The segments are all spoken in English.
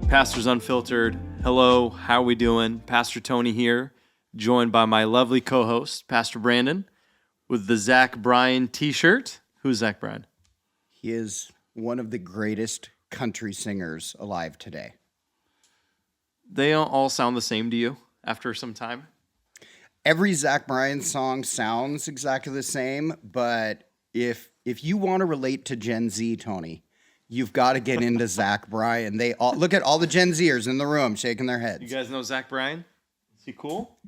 Pastors Unfiltered. Hello, how are we doing? Pastor Tony here, joined by my lovely co-host, Pastor Brandon, with the Zach Bryan t-shirt. Who's Zach Bryan? He is one of the greatest country singers alive today. They all sound the same to you after some time? Every Zach Bryan song sounds exactly the same, but if you want to relate to Gen Z, Tony, you've got to get into Zach Bryan. They all look at all the Gen Zers in the room shaking their heads. You guys know Zach Bryan? Is he cool?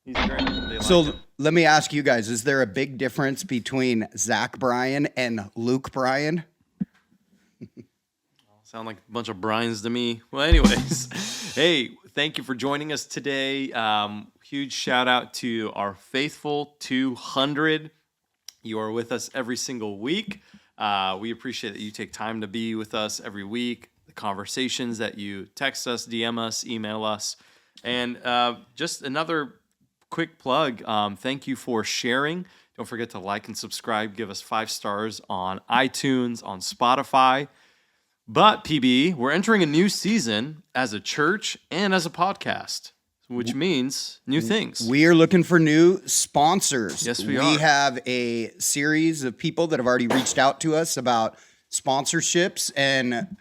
He's great. So let me ask you guys, is there a big difference between Zach Bryan and Luke Bryan? Sound like a bunch of Bryans to me. Well, anyways, hey, thank you for joining us today. Huge shout out to our faithful 200. You are with us every single week. We appreciate that you take time to be with us every week, the conversations that you text us, DM us, email us. And just another quick plug, thank you for sharing. Don't forget to like and subscribe. Give us 5 stars on iTunes, on Spotify. But, PB, we're entering a new season as a church and as a podcast, which means new things. We are looking for new sponsors. Yes, we are. We have a series of people that have already reached out to us about sponsorships, and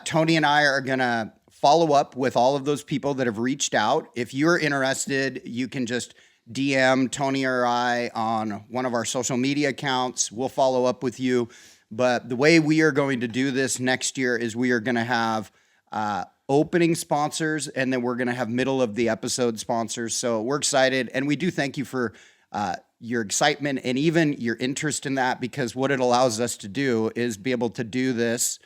Tony and I are going to follow up with all of those people that have reached out. If you're interested, you can just DM Tony or I on one of our social media accounts. We'll follow up with you. But the way we are going to do this next year is we are going to have opening sponsors, and then we're going to have middle of the episode sponsors. So we're excited, and we do thank you for your excitement and even your interest in that, because what it allows us to do is be able to do this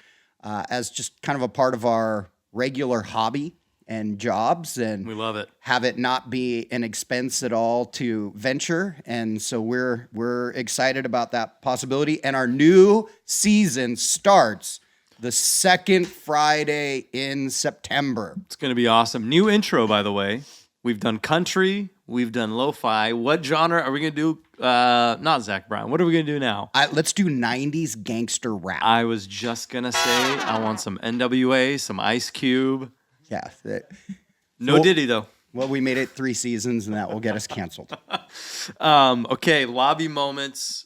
as just kind of a part of our regular hobby and jobs, and We love it. have it not be an expense at all to venture. And so we're excited about that possibility. And our new season starts the second Friday in September. It's going to be awesome. New intro, by the way. We've done country. We've done lo-fi. What genre are we going to do? Not Zach Bryan. What are we going to do now? Let's do 90s gangster rap. I was just going to say I want some NWA, some Ice Cube. Yeah. No Diddy, though. Well, we made it 3 seasons, and that will get us canceled. Okay, lobby moments.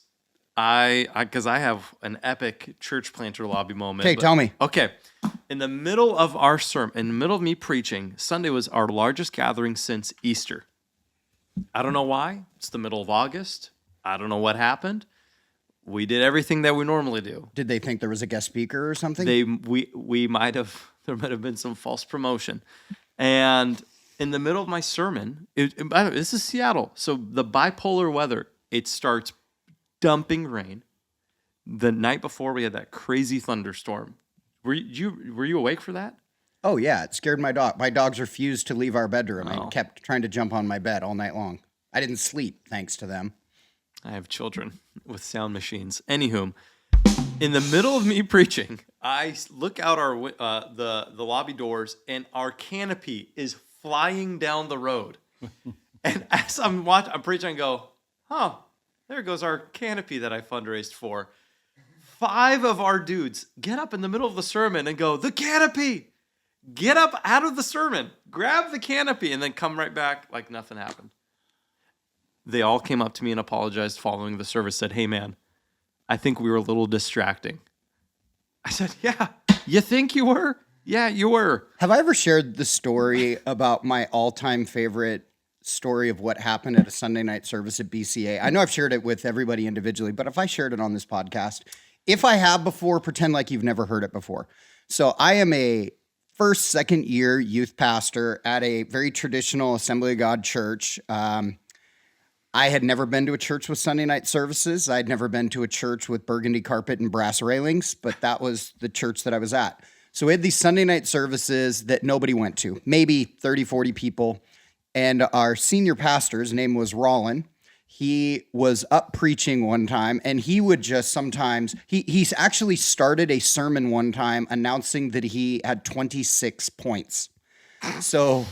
Because I have an epic church planter lobby moment. Okay, tell me. Okay, in the middle of our sermon, in the middle of me preaching, Sunday was our largest gathering since Easter. I don't know why. It's the middle of August. I don't know what happened. We did everything that we normally do. Did they think there was a guest speaker or something? We might have. There might have been some false promotion. And in the middle of my sermon, by the way, this is Seattle, so the bipolar weather, it starts dumping rain. The night before, we had that crazy thunderstorm. Were you awake for that? Oh, yeah. It scared my dog. My dogs refused to leave our bedroom Oh. and kept trying to jump on my bed all night long. I didn't sleep, thanks to them. I have children with sound machines. Anywho, in the middle of me preaching, I look out the lobby doors, and our canopy is flying down the road. And as I'm preaching, I go, huh, there goes our canopy that I fundraised for. 5 of our dudes get up in the middle of the sermon and go, the canopy! Get up out of the sermon, grab the canopy, and then come right back like nothing happened. They all came up to me and apologized following the service, said, hey, man, I think we were a little distracting. I said, yeah, you think you were? Yeah, you were. Have I ever shared the story about my all-time favorite story of what happened at a Sunday night service at BCA? I know I've shared it with everybody individually, but if I shared it on this podcast, if I have before, pretend like you've never heard it before. So I am a second year youth pastor at a very traditional Assembly of God church. I had never been to a church with Sunday night services. I'd never been to a church with burgundy carpet and brass railings, but that was the church that I was at. So we had these Sunday night services that nobody went to, maybe 30, 40 people. And our senior pastor, his name was Rollin. He was up preaching one time, and he would just sometimes, he's actually started a sermon one time announcing that he had 26 points. So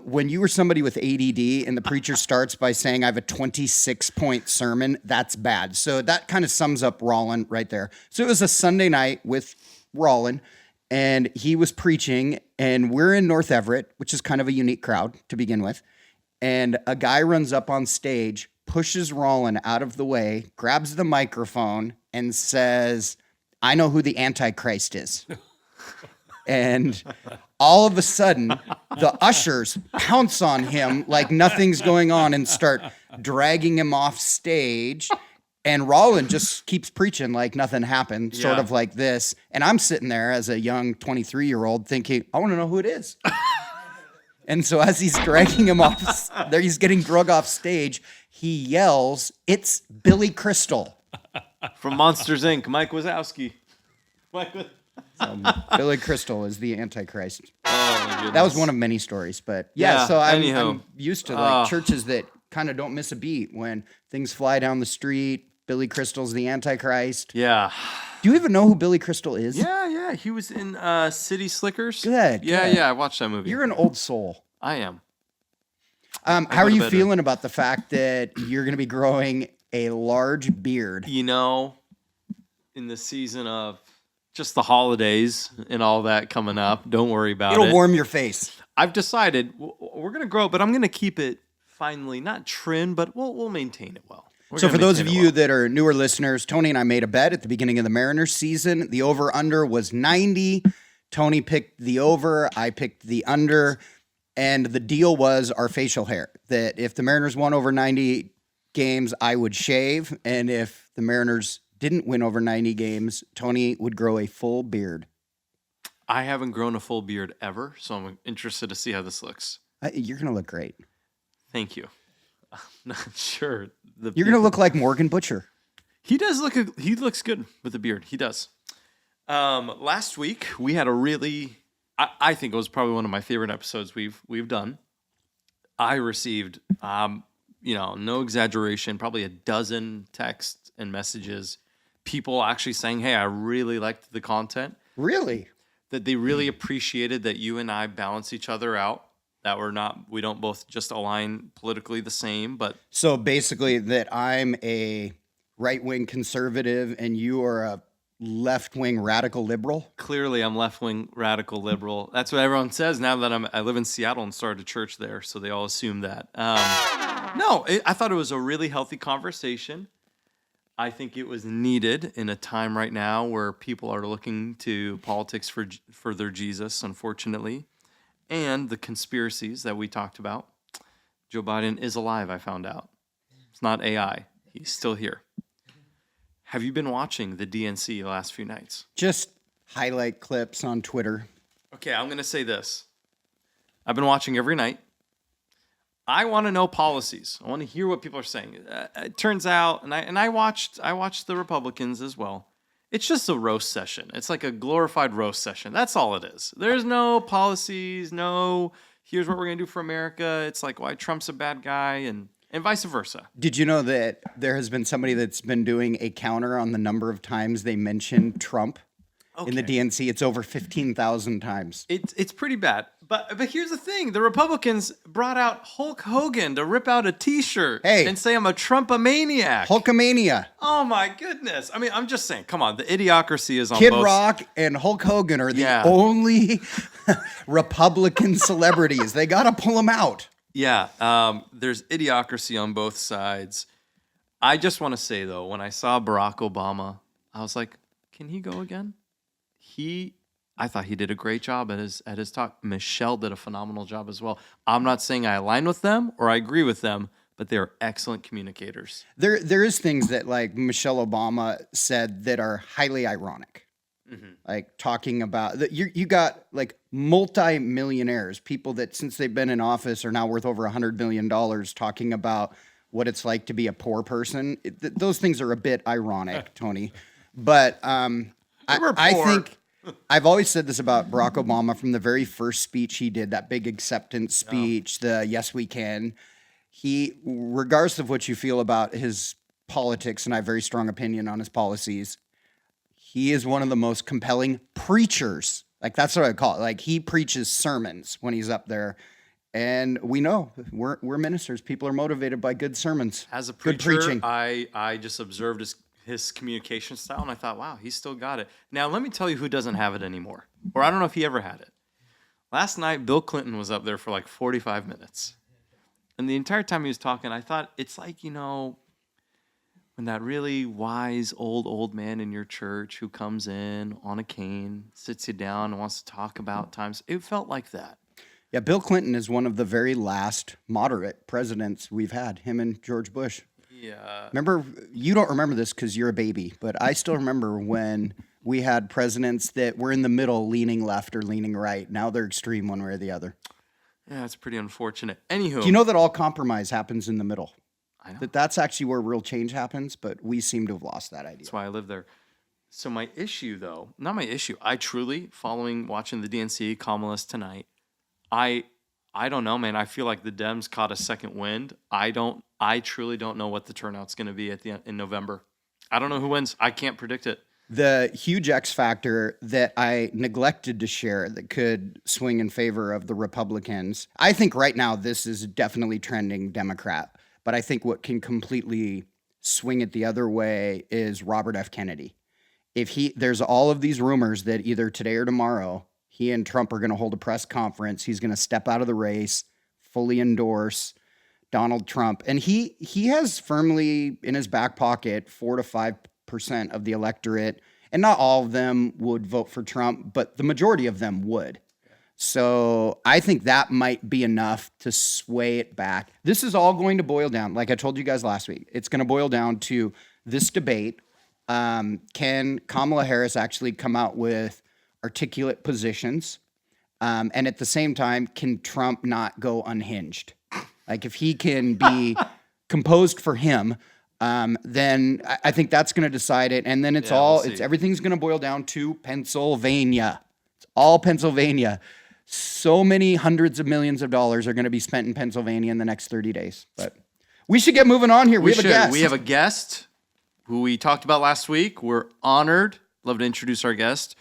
when you were somebody with ADD and the preacher starts by saying, I have a 26-point sermon, that's bad. So that kind of sums up Rollin right there. So it was a Sunday night with Rollin, and he was preaching, and we're in North Everett, which is kind of a unique crowd to begin with. And a guy runs up on stage, pushes Rollin out of the way, grabs the microphone, and says, "I know who the Antichrist is." And all of a sudden, the ushers pounce on him like nothing's going on and start dragging him off stage. And Rollin just keeps preaching like nothing happened, sort of like this. And I'm sitting there as a young 23-year-old thinking, I want to know who it is. And so as he's dragging him off, there he's getting drug off stage, he yells, "It's Billy Crystal." From Monsters, Inc., Mike Wazowski. Billy Crystal is the Antichrist. Oh, my goodness. That was one of many stories, but so anywho. I'm used to like churches that kind of don't miss a beat when things fly down the street. Billy Crystal's the Antichrist. Yeah. Do you even know who Billy Crystal is? Yeah. He was in City Slickers. Good. Yeah. I watched that movie. You're an old soul. I am. How are you feeling about the fact that you're going to be growing a large beard? You know, in the season of just the holidays and all that coming up, don't worry about it. It'll warm your face. I've decided we're going to grow, but I'm going to keep it finally, not trimmed, but we'll maintain it well. So for those of you that are newer listeners, Tony and I made a bet at the beginning of the Mariners season. The over-under was 90. Tony picked the over. I picked the under. And the deal was our facial hair. That if the Mariners won over 90 games, I would shave. And if the Mariners didn't win over 90 games, Tony would grow a full beard. I haven't grown a full beard ever, so I'm interested to see how this looks. You're going to look great. Thank you. I'm not sure. You're going to look like Morgan Butcher. He does look. He looks good with the beard. He does. Last week we had a really. I think it was probably one of my favorite episodes we've done. I received, no exaggeration, probably a dozen texts and messages. People actually saying, "Hey, I really liked the content." Really? That they really appreciated that you and I balance each other out. That we don't both just align politically the same, but so basically that I'm a right-wing conservative and you are a left-wing radical liberal. Clearly, I'm left-wing radical liberal. That's what everyone says now that I live in Seattle and started a church there, so they all assume that. I thought it was a really healthy conversation. I think it was needed in a time right now where people are looking to politics for their Jesus, unfortunately. And the conspiracies that we talked about. Joe Biden is alive, I found out. It's not AI. He's still here. Have you been watching the DNC the last few nights? Just highlight clips on Twitter. Okay, I'm going to say this. I've been watching every night. I want to know policies. I want to hear what people are saying. It turns out, and I watched the Republicans as well. It's just a roast session. It's like a glorified roast session. That's all it is. There's no policies, no here's what we're going to do for America. It's like why Trump's a bad guy and vice versa. Did you know that there has been somebody that's been doing a counter on the number of times they mentioned Trump in the DNC? It's over 15,000 times. It's pretty bad. But here's the thing. The Republicans brought out Hulk Hogan to rip out a T-shirt and say I'm a Trump-a-maniac. Hulkamania. Oh, my goodness. I mean, I'm just saying, come on. The idiocracy is on Kid both. Rock and Hulk Hogan are the only Republican celebrities. They got to pull them out. Yeah. There's idiocracy on both sides. I just want to say, though, when I saw Barack Obama, I was like, can he go again? I thought he did a great job at his talk. Michelle did a phenomenal job as well. I'm not saying I align with them or I agree with them, but they're excellent communicators. There is things that like Michelle Obama said that are highly ironic. Mm-hmm. Like talking about that you got like multi-millionaires, people that since they've been in office are now worth over $100 billion, talking about what it's like to be a poor person. Those things are a bit ironic, Tony. But I think I've always said this about Barack Obama from the very first speech he did, that big acceptance speech, the Yes We Can. He, regardless of what you feel about his politics, and I have a very strong opinion on his policies, he is one of the most compelling preachers. Like, that's what I call it. Like, he preaches sermons when he's up there. And we know we're ministers. People are motivated by good sermons. As a preacher, good preaching. I just observed his communication style, and I thought, wow, he's still got it. Now, let me tell you who doesn't have it anymore. or I don't know if he ever had it. Last night, Bill Clinton was up there for like 45 minutes. And the entire time he was talking, I thought, it's like, when that really wise old man in your church who comes in on a cane, sits you down and wants to talk about times. It felt like that. Yeah, Bill Clinton is one of the very last moderate presidents we've had, him and George Bush. Yeah. Remember, you don't remember this because you're a baby, but I still remember when we had presidents that were in the middle, leaning left or leaning right. Now they're extreme one way or the other. Yeah, it's pretty unfortunate. Anywho. Do you know that all compromise happens in the middle? I know. That's actually where real change happens, but we seem to have lost that idea. That's why I live there. So my issue, though, not my issue. I truly, watching the DNC, Kamala's tonight, I don't know, man. I feel like the Dems caught a second wind. I truly don't know what the turnout's going to be in November. I don't know who wins. I can't predict it. The huge X factor that I neglected to share that could swing in favor of the Republicans. I think right now this is definitely trending Democrat, but I think what can completely swing it the other way is Robert F. Kennedy. There's all of these rumors that either today or tomorrow, he and Trump are going to hold a press conference. He's going to step out of the race, fully endorse Donald Trump. And he has firmly in his back pocket 4 to 5% of the electorate. And not all of them would vote for Trump, but the majority of them would. So I think that might be enough to sway it back. This is all going to boil down, like I told you guys last week, it's going to boil down to this debate. Can Kamala Harris actually come out with articulate positions? And at the same time, can Trump not go unhinged? Like if he can be composed for him, then I think that's going to decide it. And then everything's going to boil down to Pennsylvania. It's all Pennsylvania. So many hundreds of millions of dollars are going to be spent in Pennsylvania in the next 30 days. But we should get moving on here. We have a guest. We have a guest who we talked about last week. We're honored. Love to introduce our guest.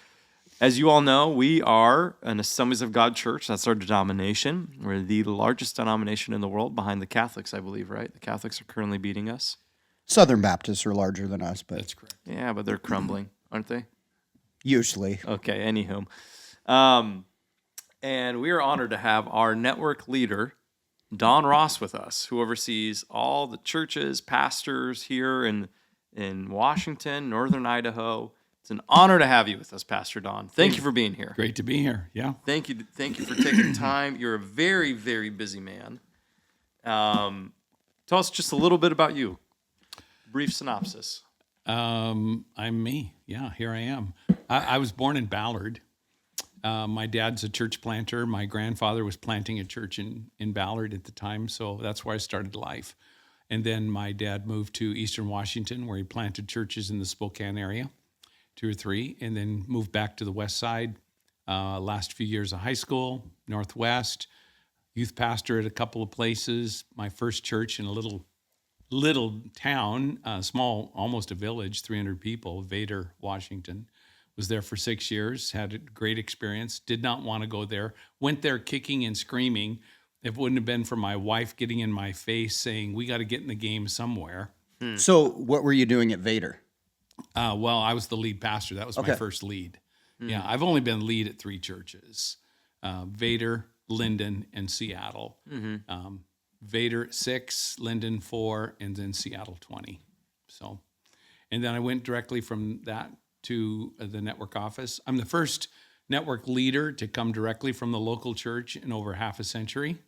As you all know, we are an Assemblies of God church. That's our denomination. We're the largest denomination in the world behind the Catholics, I believe, right? The Catholics are currently beating us. Southern Baptists are larger than us, but that's correct. Yeah, but they're crumbling, aren't they? Usually. Okay, anywho. And we are honored to have our network leader, Don Ross, with us, who oversees all the churches, pastors here in Washington, Northern Idaho. It's an honor to have you with us, Pastor Don. Thank you for being here. Great to be here. Yeah. Thank you for taking time. You're a very, very busy man. Tell us just a little bit about you. Brief synopsis. I'm me. Yeah, here I am. I was born in Ballard. My dad's a church planter. My grandfather was planting a church in Ballard at the time, so that's where I started life. And then my dad moved to Eastern Washington, where he planted churches in the Spokane area, 2 or 3, and then moved back to the west side. Last few years of high school, Northwest, youth pastor at a couple of places. My first church in a little town, small, almost a village, 300 people, Vader, Washington. Was there for 6 years, had a great experience, did not want to go there, went there kicking and screaming. If it wouldn't have been for my wife getting in my face saying, we got to get in the game somewhere. So what were you doing at Vader? Well, I was the lead pastor. That was my first lead. Yeah, I've only been lead at 3 churches, Vader, Linden, and Seattle. Vader 6, Linden 4, and then Seattle 20. So, and then I went directly from that to the network office. I'm the first network leader to come directly from the local church in over half a century.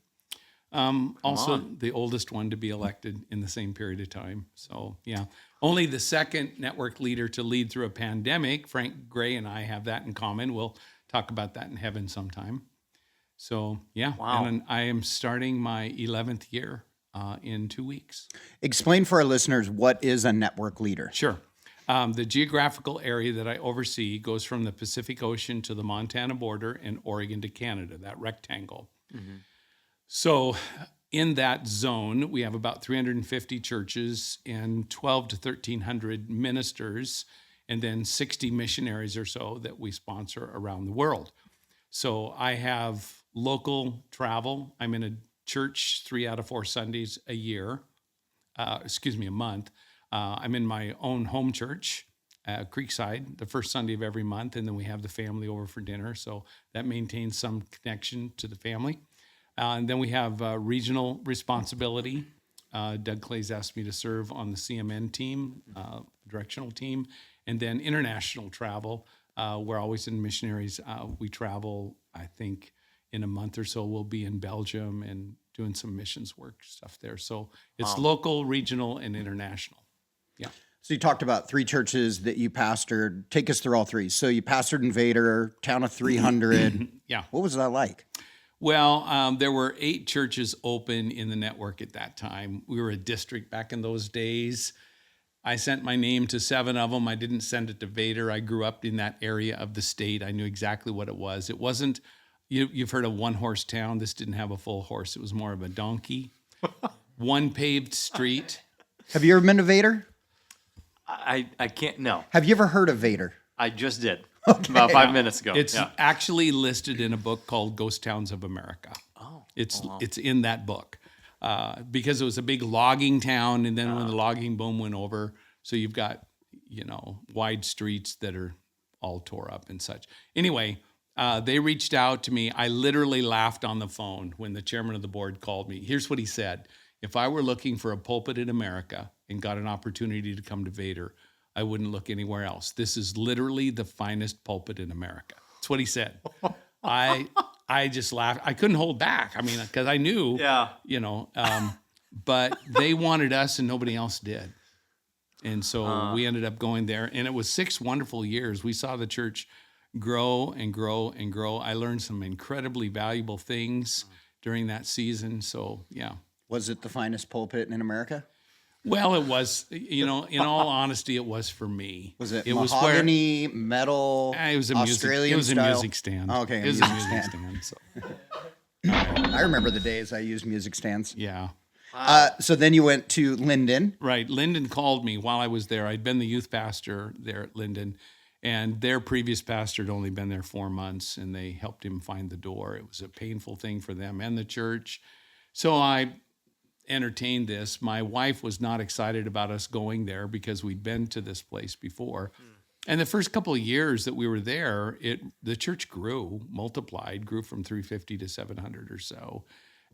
Also the oldest one to be elected in the same period of time. So yeah, only the second network leader to lead through a pandemic. Frank Gray and I have that in common. We'll talk about that in heaven sometime. So yeah, and I am starting my 11th year in 2 weeks. Explain for our listeners, what is a network leader? Sure. The geographical area that I oversee goes from the Pacific Ocean to the Montana border and Oregon to Canada, that rectangle. So in that zone, we have about 350 churches and 12 to 1,300 ministers, and then 60 missionaries or so that we sponsor around the world. So I have local travel. I'm in a church 3 out of 4 Sundays a month. I'm in my own home church. Creekside the first Sunday of every month, and then we have the family over for dinner. So that maintains some connection to the family. And then we have regional responsibility. Doug Clay's asked me to serve on the CMN team, directional team, and then international travel. We're always in missionaries. We travel, I think, in a month or so, we'll be in Belgium and doing some missions work stuff there. So it's local, regional, and international. Yeah. So you talked about 3 churches that you pastored. Take us through all 3. So you pastored in Vader, town of 300. Yeah. What was that like? Well, there were 8 churches open in the network at that time. We were a district back in those days. I sent my name to 7 of them. I didn't send it to Vader. I grew up in that area of the state. I knew exactly what it was. It wasn't, you've heard of one-horse town. This didn't have a full horse. It was more of a donkey. One paved street. Have you ever been to Vader? I can't, no. Have you ever heard of Vader? I just did about 5 minutes ago. It's actually listed in a book called Ghost Towns of America. It's in that book because it was a big logging town, and then when the logging boom went over, so you've got wide streets that are all tore up and such. Anyway, they reached out to me. I literally laughed on the phone when the chairman of the board called me. Here's what he said: if I were looking for a pulpit in America and got an opportunity to come to Vader, I wouldn't look anywhere else. This is literally the finest pulpit in America. That's what he said. I just laughed. I couldn't hold back. I mean, because I knew, but they wanted us and nobody else did. And so we ended up going there, and it was 6 wonderful years. We saw the church grow and grow and grow. I learned some incredibly valuable things during that season. So, yeah. Was it the finest pulpit in America? Well, it was, in all honesty, it was for me. Was it mahogany, metal, it was a Australian music, style? It was a music stand. Oh, okay, it was a music stand. So. I remember the days I used music stands. Yeah. So then you went to Linden. Right. Linden called me while I was there. I'd been the youth pastor there at Linden, and their previous pastor had only been there 4 months, and they helped him find the door. It was a painful thing for them and the church. So I entertained this. My wife was not excited about us going there because we'd been to this place before. And the first couple of years that we were there, the church multiplied, grew from 350 to 700 or so,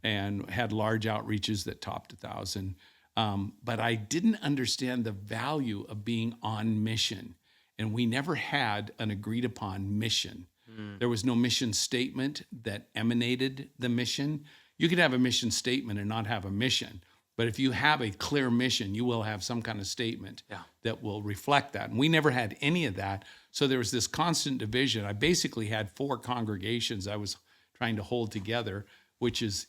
and had large outreaches that topped 1,000. But I didn't understand the value of being on mission. And we never had an agreed upon mission. There was no mission statement that emanated the mission. You could have a mission statement and not have a mission. But if you have a clear mission, you will have some kind of statement that will reflect that. And we never had any of that. So there was this constant division. I basically had 4 congregations I was trying to hold together, which is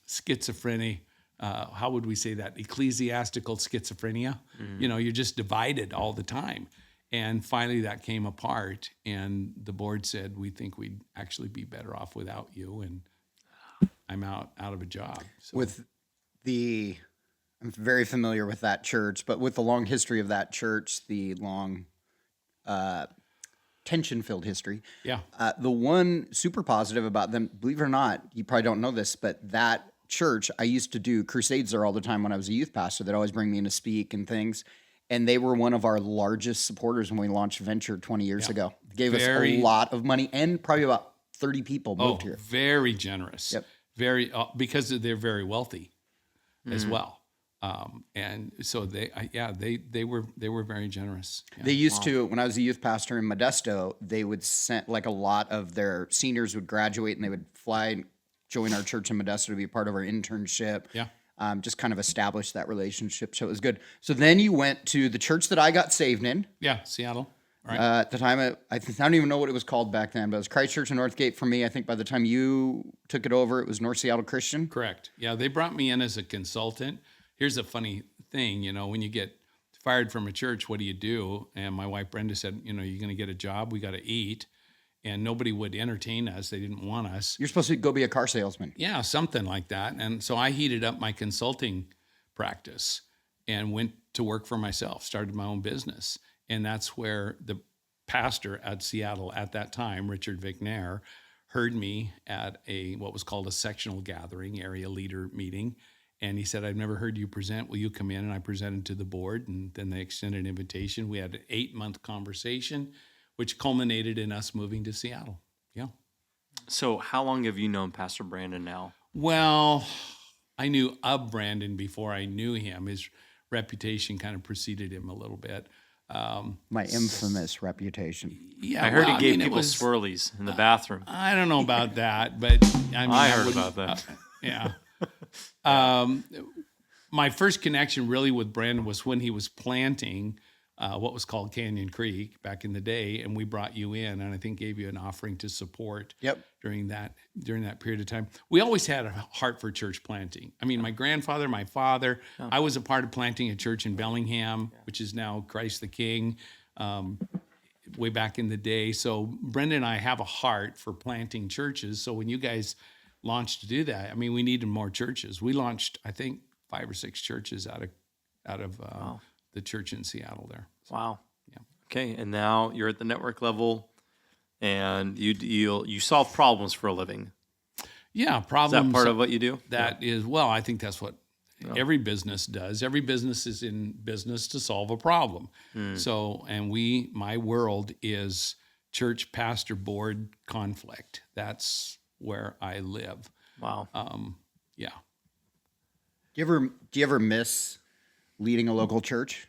schizophrenia. How would we say that? Ecclesiastical schizophrenia. You're just divided all the time. And finally that came apart, and the board said, we think we'd actually be better off without you. And I'm out of a job. So. I'm very familiar with that church, but with the long history of that church, the long tension-filled history. Yeah. The one super positive about them, believe it or not, you probably don't know this, but that church, I used to do crusades there all the time when I was a youth pastor. They'd always bring me in to speak and things. And they were one of our largest supporters when we launched Venture 20 years ago. They gave us a lot of money, and probably about 30 people moved here. Very generous. Yep. Very, because they're very wealthy as well. And so they were very generous. Yeah. They used to, when I was a youth pastor in Modesto, they would send, like, a lot of their seniors would graduate and they would fly and join our church in Modesto to be part of our internship. Yeah. Just kind of establish that relationship. So it was good. So then you went to the church that I got saved in. Yeah, Seattle. Right. At the time, I don't even know what it was called back then, but it was Christ Church in Northgate for me. I think by the time you took it over, it was North Seattle Christian. Correct. Yeah, they brought me in as a consultant. Here's a funny thing, when you get fired from a church, what do you do? And my wife Brenda said, you're going to get a job. We got to eat. And nobody would entertain us. They didn't want us. You're supposed to go be a car salesman. Yeah, something like that. And so I heated up my consulting practice and went to work for myself, started my own business. And that's where the pastor at Seattle at that time, Richard Vignair, heard me at what was called a sectional gathering, area leader meeting. And he said, I've never heard you present. Will you come in? And I presented to the board, and then they extended an invitation. We had an 8-month conversation, which culminated in us moving to Seattle. Yeah. So how long have you known Pastor Brandon now? Well, I knew of Brandon before I knew him. His reputation kind of preceded him a little bit. My infamous reputation. Yeah, I heard well, he gave it people was- swirlies in the bathroom. I don't know about that, but I mean, I heard wouldn't- about that. Yeah. My first connection really with Brandon was when he was planting what was called Canyon Creek back in the day, and we brought you in, and I think gave you an offering to support. Yep. During that period of time. We always had a heart for church planting. I mean, my grandfather, my father, I was a part of planting a church in Bellingham, which is now Christ the King, way back in the day. So Brenda and I have a heart for planting churches. So when you guys launched to do that, I mean, we needed more churches. We launched, I think, 5 or 6 churches out of the church in Seattle there. Wow. Yeah. Okay, and now you're at the network level, and you solve problems for a living. Yeah, Is problems. that part of what you do? That is, well, I think that's what every business does. Every business is in business to solve a problem. So, and my world is church pastor board conflict. That's where I live. Wow. Yeah. Do you ever miss leading a local church?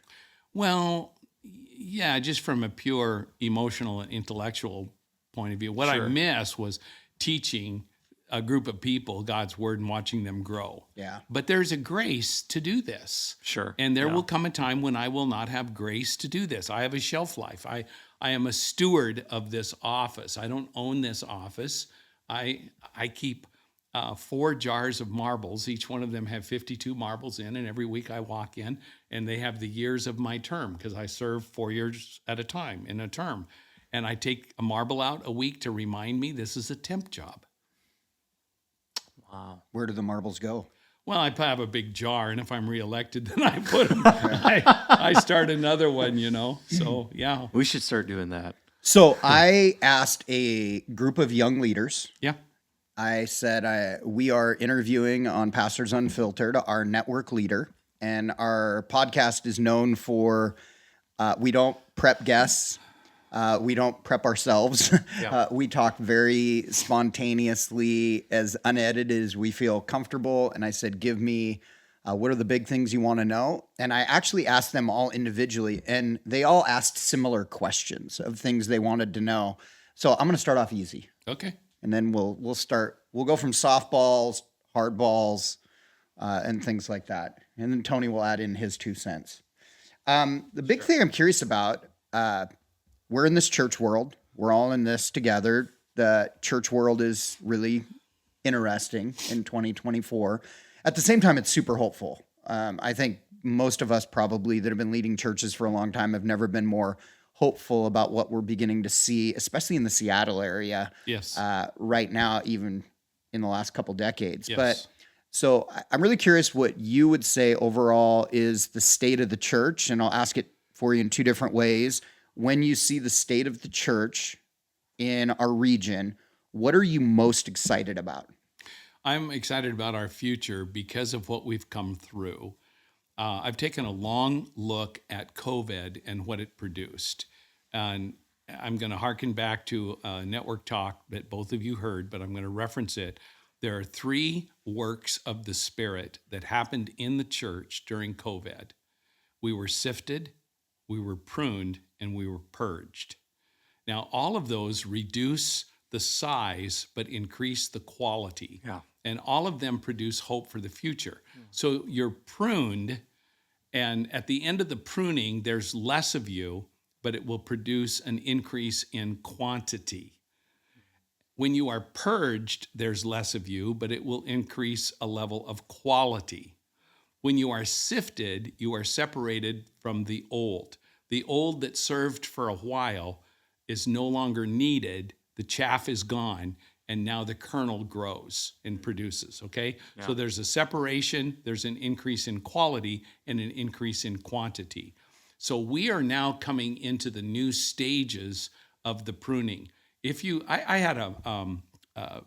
Well, yeah, just from a pure emotional and intellectual point of view. What I miss was teaching a group of people God's word and watching them grow. Yeah. But there's a grace to do this. Sure. And there Yeah. will come a time when I will not have grace to do this. I have a shelf life. I am a steward of this office. I don't own this office. I keep 4 jars of marbles. Each one of them have 52 marbles in, and every week I walk in, and they have the years of my term because I serve 4 years at a time in a term. And I take a marble out a week to remind me this is a temp job. Wow. Where do the marbles go? Well, I have a big jar, and if I'm reelected, then I put them. I start another one, So, yeah. We should start doing that. So I asked a group of young leaders. Yeah. I said, we are interviewing on Pastors Unfiltered, our network leader, and our podcast is known for we don't prep guests. We don't prep ourselves. We talk very spontaneously, as unedited as we feel comfortable. And I said, give me, what are the big things you want to know? And I actually asked them all individually, and they all asked similar questions of things they wanted to know. So I'm going to start off easy. Okay. And then we'll go from softballs, hardballs, and things like that. And then Tony will add in his 2 cents. The big thing I'm curious about, we're in this church world. We're all in this together. The church world is really interesting in 2024. At the same time, it's super hopeful. I think most of us probably that have been leading churches for a long time have never been more hopeful about what we're beginning to see, especially in the Seattle area. Yes. Right now, even in the last couple decades. Yes. But so I'm really curious what you would say overall is the state of the church, and I'll ask it for you in 2 different ways. When you see the state of the church in our region, what are you most excited about? I'm excited about our future because of what we've come through. I've taken a long look at COVID and what it produced. And I'm going to hearken back to a network talk that both of you heard, but I'm going to reference it. There are 3 works of the Spirit that happened in the church during COVID. We were sifted, we were pruned, and we were purged. Now, all of those reduce the size, but increase the quality. Yeah. And all of them produce hope for the future. So you're pruned, and at the end of the pruning, there's less of you, but it will produce an increase in quantity. When you are purged, there's less of you, but it will increase a level of quality. When you are sifted, you are separated from the old. The old that served for a while is no longer needed. The chaff is gone, and now the kernel grows and produces, okay? Yeah. So there's a separation, there's an increase in quality, and an increase in quantity. So we are now coming into the new stages of the pruning. I had a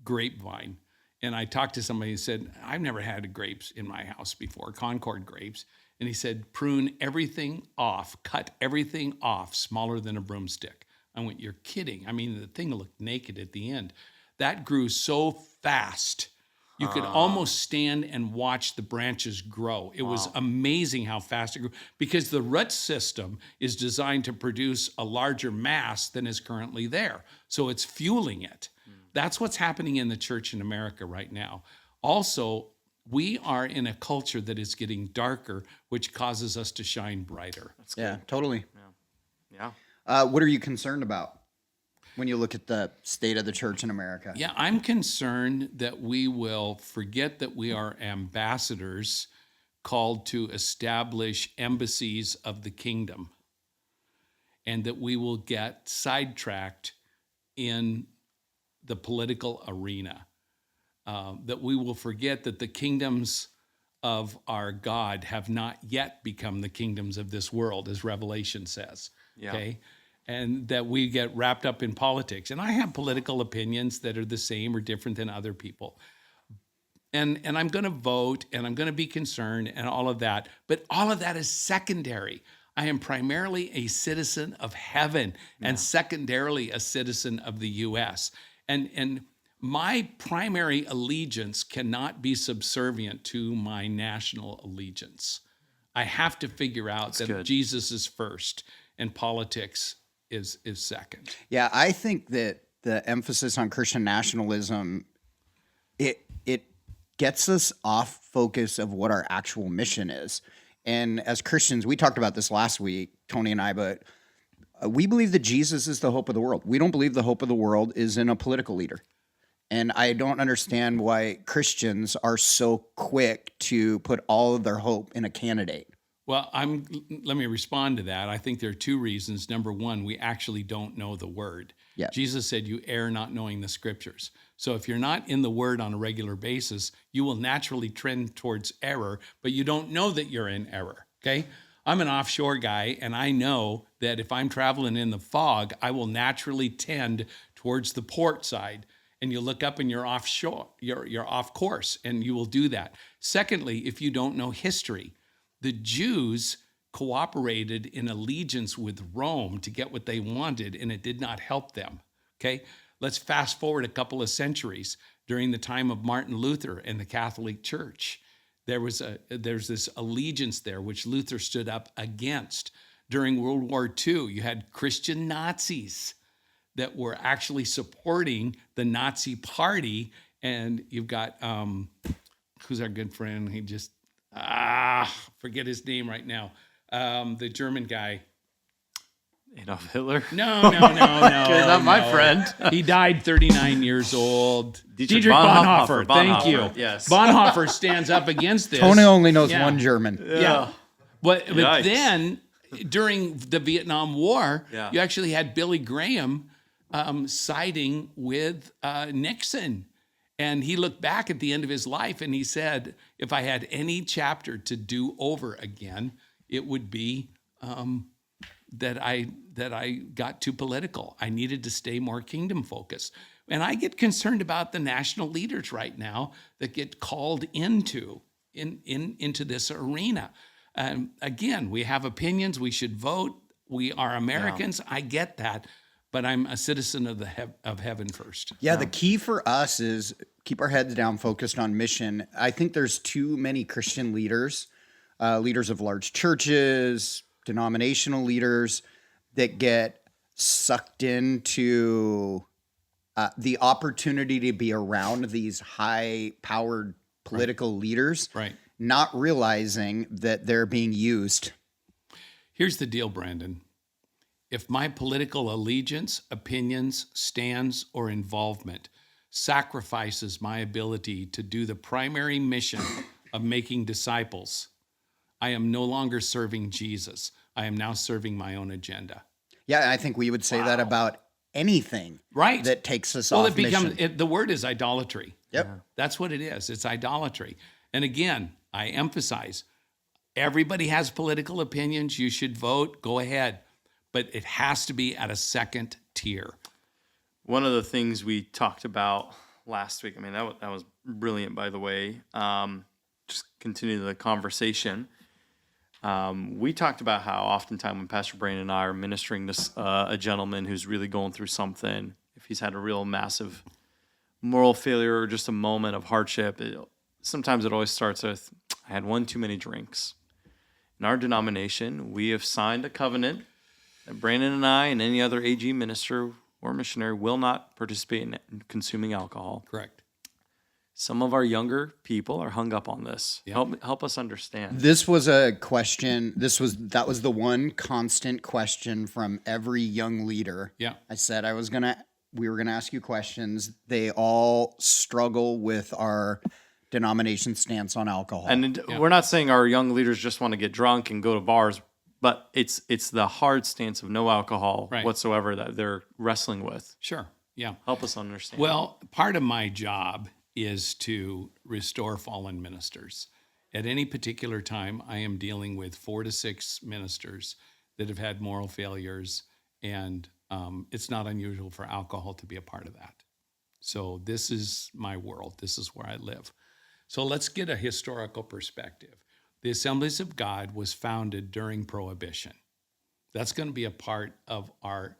grapevine, And I talked to somebody who said, I've never had grapes in my house before, Concord grapes. And he said, prune everything off, cut everything off smaller than a broomstick. I went, you're kidding. I mean, the thing looked naked at the end. That grew so fast. You could almost stand and watch the branches grow. It was amazing how fast it grew because the root system is designed to produce a larger mass than is currently there. So it's fueling it. That's what's happening in the church in America right now. Also, we are in a culture that is getting darker, which causes us to shine brighter. Yeah, totally. Yeah. What are you concerned about when you look at the state of the church in America? Yeah, I'm concerned that we will forget that we are ambassadors called to establish embassies of the kingdom, and that we will get sidetracked in the political arena. That we will forget that the kingdoms of our God have not yet become the kingdoms of this world, as Revelation says. Yeah. Okay? And that we get wrapped up in politics. And I have political opinions that are the same or different than other people. And I'm going to vote, and I'm going to be concerned, and all of that. But all of that is secondary. I am primarily a citizen of heaven, and secondarily a citizen of the U.S. And my primary allegiance cannot be subservient to my national allegiance. I have to figure out that Jesus is first and politics is second. Yeah, I think that the emphasis on Christian nationalism, it gets us off focus of what our actual mission is. And as Christians, we talked about this last week, Tony and I, but we believe that Jesus is the hope of the world. We don't believe the hope of the world is in a political leader. And I don't understand why Christians are so quick to put all of their hope in a candidate. Well, let me respond to that. I think there are two reasons. Number one, we actually don't know the word. Yeah. Jesus said, you err not knowing the scriptures. So if you're not in the word on a regular basis, you will naturally trend towards error, but you don't know that you're in error, okay? I'm an offshore guy, and I know that if I'm traveling in the fog, I will naturally tend towards the port side. And you look up and you're offshore, you're off course, and you will do that. Secondly, if you don't know history, the Jews cooperated in allegiance with Rome to get what they wanted, and it did not help them, okay? Let's fast forward a couple of centuries during the time of Martin Luther and the Catholic Church. There's this allegiance there, which Luther stood up against. During World War II, you had Christian Nazis that were actually supporting the Nazi party. And you've got, who's our good friend? He just, forget his name right now. The German guy. Adolf Hitler? No. Not my friend. He died 39 years old. Dietrich Bonhoeffer. Thank Bonhoeffer, you. yes. Bonhoeffer stands up against this. Tony only knows Yeah. one German. Yeah. But Yikes. then during the Vietnam War, Yeah. you actually had Billy Graham siding with Nixon. And he looked back at the end of his life and he said, if I had any chapter to do over again, it would be that I got too political. I needed to stay more kingdom focused. And I get concerned about the national leaders right now that get called into this arena. Again, we have opinions. We should vote. We are Americans. Yeah. I get that. But I'm a citizen of heaven first. Yeah, the key for us is keep our heads down, focused on mission. I think there's too many Christian leaders, leaders of large churches, denominational leaders that get sucked into the opportunity to be around these high-powered political leaders, Right. not realizing that they're being used. Here's the deal, Brandon. If my political allegiance, opinions, stands, or involvement sacrifices my ability to do the primary mission of making disciples, I am no longer serving Jesus. I am now serving my own agenda. Yeah, I think we would say that about anything Right. that takes us Well, off mission. the word is idolatry. Yep. That's what it is. It's idolatry. And again, I emphasize, everybody has political opinions. You should vote. Go ahead. But it has to be at a second tier. One of the things we talked about last week. I mean, that was brilliant, by the way. Just continue the conversation. We talked about how oftentimes when Pastor Brandon and I are ministering to a gentleman who's really going through something, if he's had a real massive moral failure or just a moment of hardship, sometimes it always starts with, I had one too many drinks. In our denomination, we have signed a covenant that Brandon and I and any other AG minister or missionary will not participate in consuming alcohol. Correct. Some of our younger people are hung up on this. Yeah. Help us understand. This was a question. That was the one constant question from every young leader. Yeah. I said we were gonna ask you questions. They all struggle with our denomination stance on alcohol. And we're not saying our young leaders just want to get drunk and go to bars, but it's the hard stance of no alcohol whatsoever that they're wrestling with. Sure. Yeah. Help us understand. Well, part of my job is to restore fallen ministers. At any particular time, I am dealing with 4 to 6 ministers that have had moral failures, and it's not unusual for alcohol to be a part of that. So this is my world. This is where I live. So let's get a historical perspective. The Assemblies of God was founded during Prohibition. That's going to be a part of our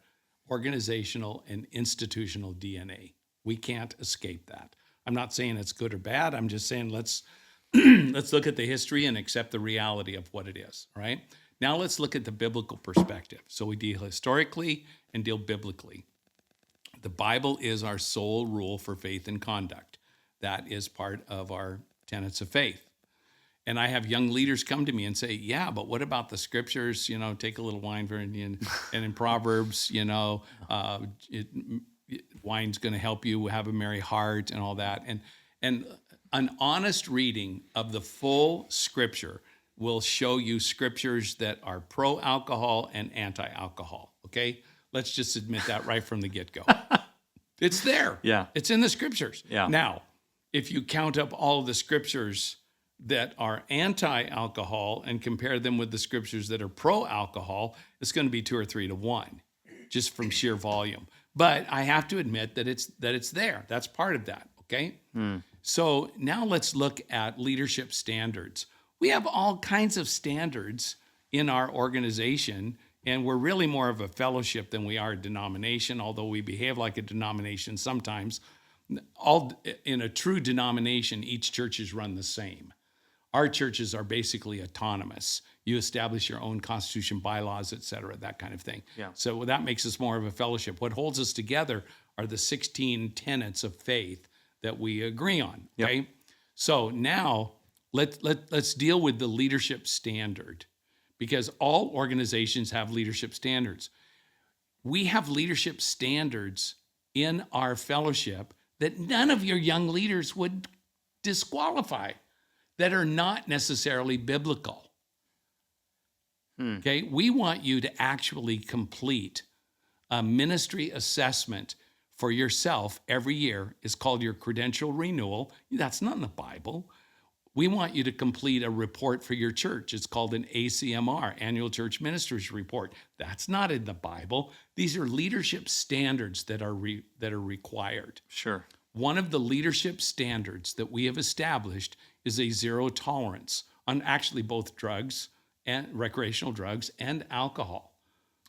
organizational and institutional DNA. We can't escape that. I'm not saying it's good or bad. I'm just saying let's look at the history and accept the reality of what it is, right? Now let's look at the biblical perspective. So we deal historically and deal biblically. The Bible is our sole rule for faith and conduct. That is part of our tenets of faith. And I have young leaders come to me and say, yeah, but what about the scriptures? You know, take a little wine for Indian. And in Proverbs, you know, wine's going to help you have a merry heart and all that. And an honest reading of the full scripture will show you scriptures that are pro-alcohol and anti-alcohol, okay? Let's just admit that right from the get-go. It's there. Yeah. It's in the scriptures. Yeah. Now, if you count up all of the scriptures that are anti-alcohol and compare them with the scriptures that are pro-alcohol, it's going to be 2 or 3 to 1, just from sheer volume. But I have to admit that it's there. That's part of that, okay? So now let's look at leadership standards. We have all kinds of standards in our organization, and we're really more of a fellowship than we are a denomination, although we behave like a denomination sometimes. In a true denomination, each church is run the same. Our churches are basically autonomous. You establish your own constitution, bylaws, et cetera, that kind of thing. Yeah. So that makes us more of a fellowship. What holds us together are the 16 tenets of faith that we agree on, okay? Yep. So now let's deal with the leadership standard, because all organizations have leadership standards. We have leadership standards in our fellowship that none of your young leaders would disqualify, that are not necessarily biblical. Okay, we want you to actually complete a ministry assessment for yourself every year. It's called your credential renewal. That's not in the Bible. We want you to complete a report for your church. It's called an ACMR, Annual Church Ministers Report. That's not in the Bible. These are leadership standards that are required. Sure. One of the leadership standards that we have established is a zero tolerance on actually both drugs and recreational drugs and alcohol.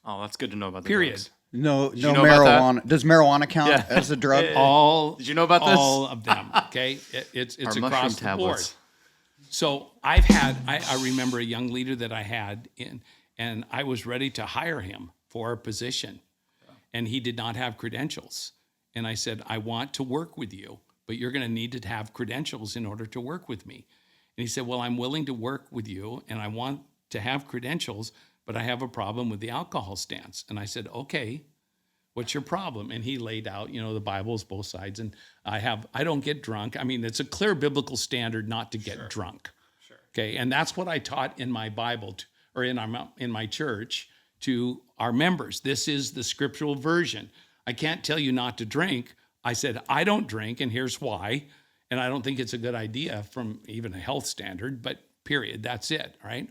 Oh, that's good to know about the Period. drugs. No you know marijuana. Does marijuana count as a drug? Did you know about this? All of them, okay? It's Our across the board. tablets. So I remember a young leader that I had and I was ready to hire him for a position. And he did not have credentials. And I said, I want to work with you, but you're going to need to have credentials in order to work with me. And he said, well, I'm willing to work with you and I want to have credentials, but I have a problem with the alcohol stance. And I said, okay, what's your problem? And he laid out, the Bible's both sides. And I don't get drunk. I mean, it's a clear biblical standard not to get drunk. Sure. Okay. And that's what I taught in my Bible in my church to our members. This is the scriptural version. I can't tell you not to drink. I said, I don't drink, and here's why. And I don't think it's a good idea from even a health standard, but period, that's it, right?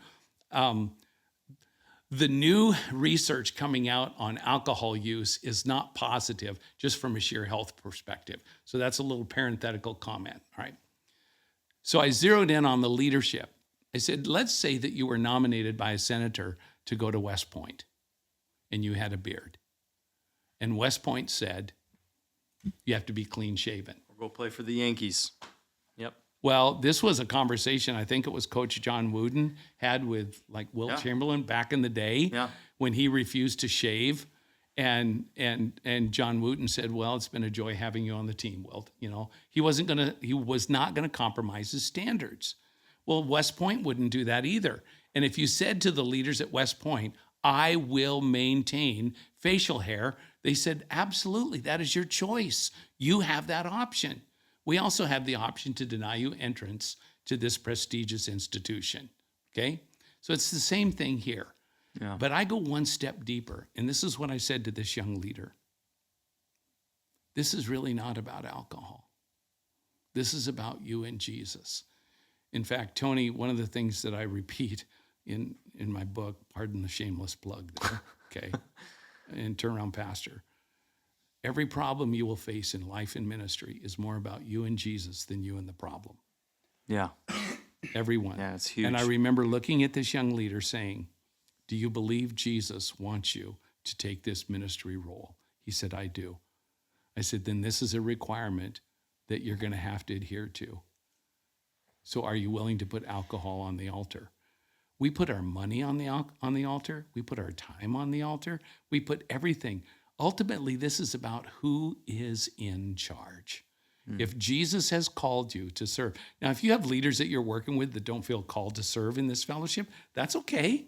The new research coming out on alcohol use is not positive just from a sheer health perspective. So that's a little parenthetical comment, all right? So I zeroed in on the leadership. I said, let's say that you were nominated by a senator to go to West Point and you had a beard. And West Point said, you have to be clean shaven. Or go play for the Yankees. Yep. Well, this was a conversation I think it was Coach John Wooden had with like Wilt Chamberlain back in the day when he refused to shave. And John Wooden said, well, it's been a joy having you on the team, Wilt. You know, he was not gonna compromise his standards. Well, West Point wouldn't do that either. And if you said to the leaders at West Point, I will maintain facial hair, they said, absolutely, that is your choice. You have that option. We also have the option to deny you entrance to this prestigious institution, okay? So it's the same thing here. Yeah. But I go one step deeper, and this is what I said to this young leader. This is really not about alcohol. This is about you and Jesus. In fact, Tony, one of the things that I repeat in my book, pardon the shameless plug there, okay, in Turnaround Pastor, every problem you will face in life and ministry is more about you and Jesus than you and the problem. Yeah. Everyone. Yeah, it's huge. And I remember looking at this young leader saying, do you believe Jesus wants you to take this ministry role? He said, I do. I said, then this is a requirement that you're going to have to adhere to. So are you willing to put alcohol on the altar? We put our money on the altar. We put our time on the altar. We put everything. Ultimately, this is about who is in charge. If Jesus has called you to serve. Now, if you have leaders that you're working with that don't feel called to serve in this fellowship, that's okay.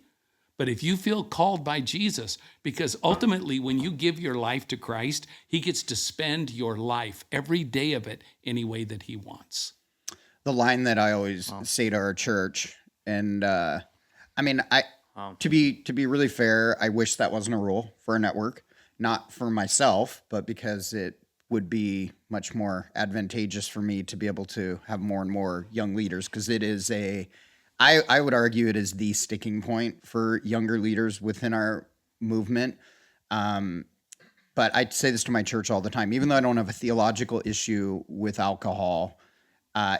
But if you feel called by Jesus, because ultimately when you give your life to Christ, he gets to spend your life, every day of it, any way that he wants. The line that I always say to our church, and to be really fair, I wish that wasn't a rule for a network, not for myself, but because it would be much more advantageous for me to be able to have more and more young leaders, because it is I would argue it is the sticking point for younger leaders within our movement. But I say this to my church all the time, even though I don't have a theological issue with alcohol,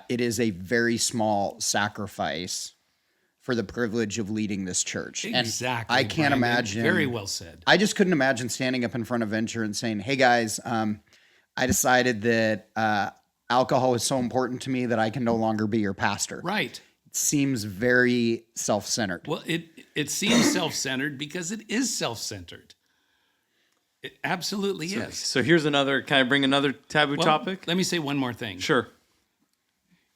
it is a very small sacrifice for the privilege of leading this church. Exactly. And I can't imagine. Very well said. I just couldn't imagine standing up in front of Venture and saying, hey guys, I decided that alcohol is so important to me that I can no longer be your pastor. Right. Seems very self-centered. Well, it seems self-centered because it is self-centered. It absolutely is. So here's another, can I bring another taboo topic? Let me say one more thing. Sure.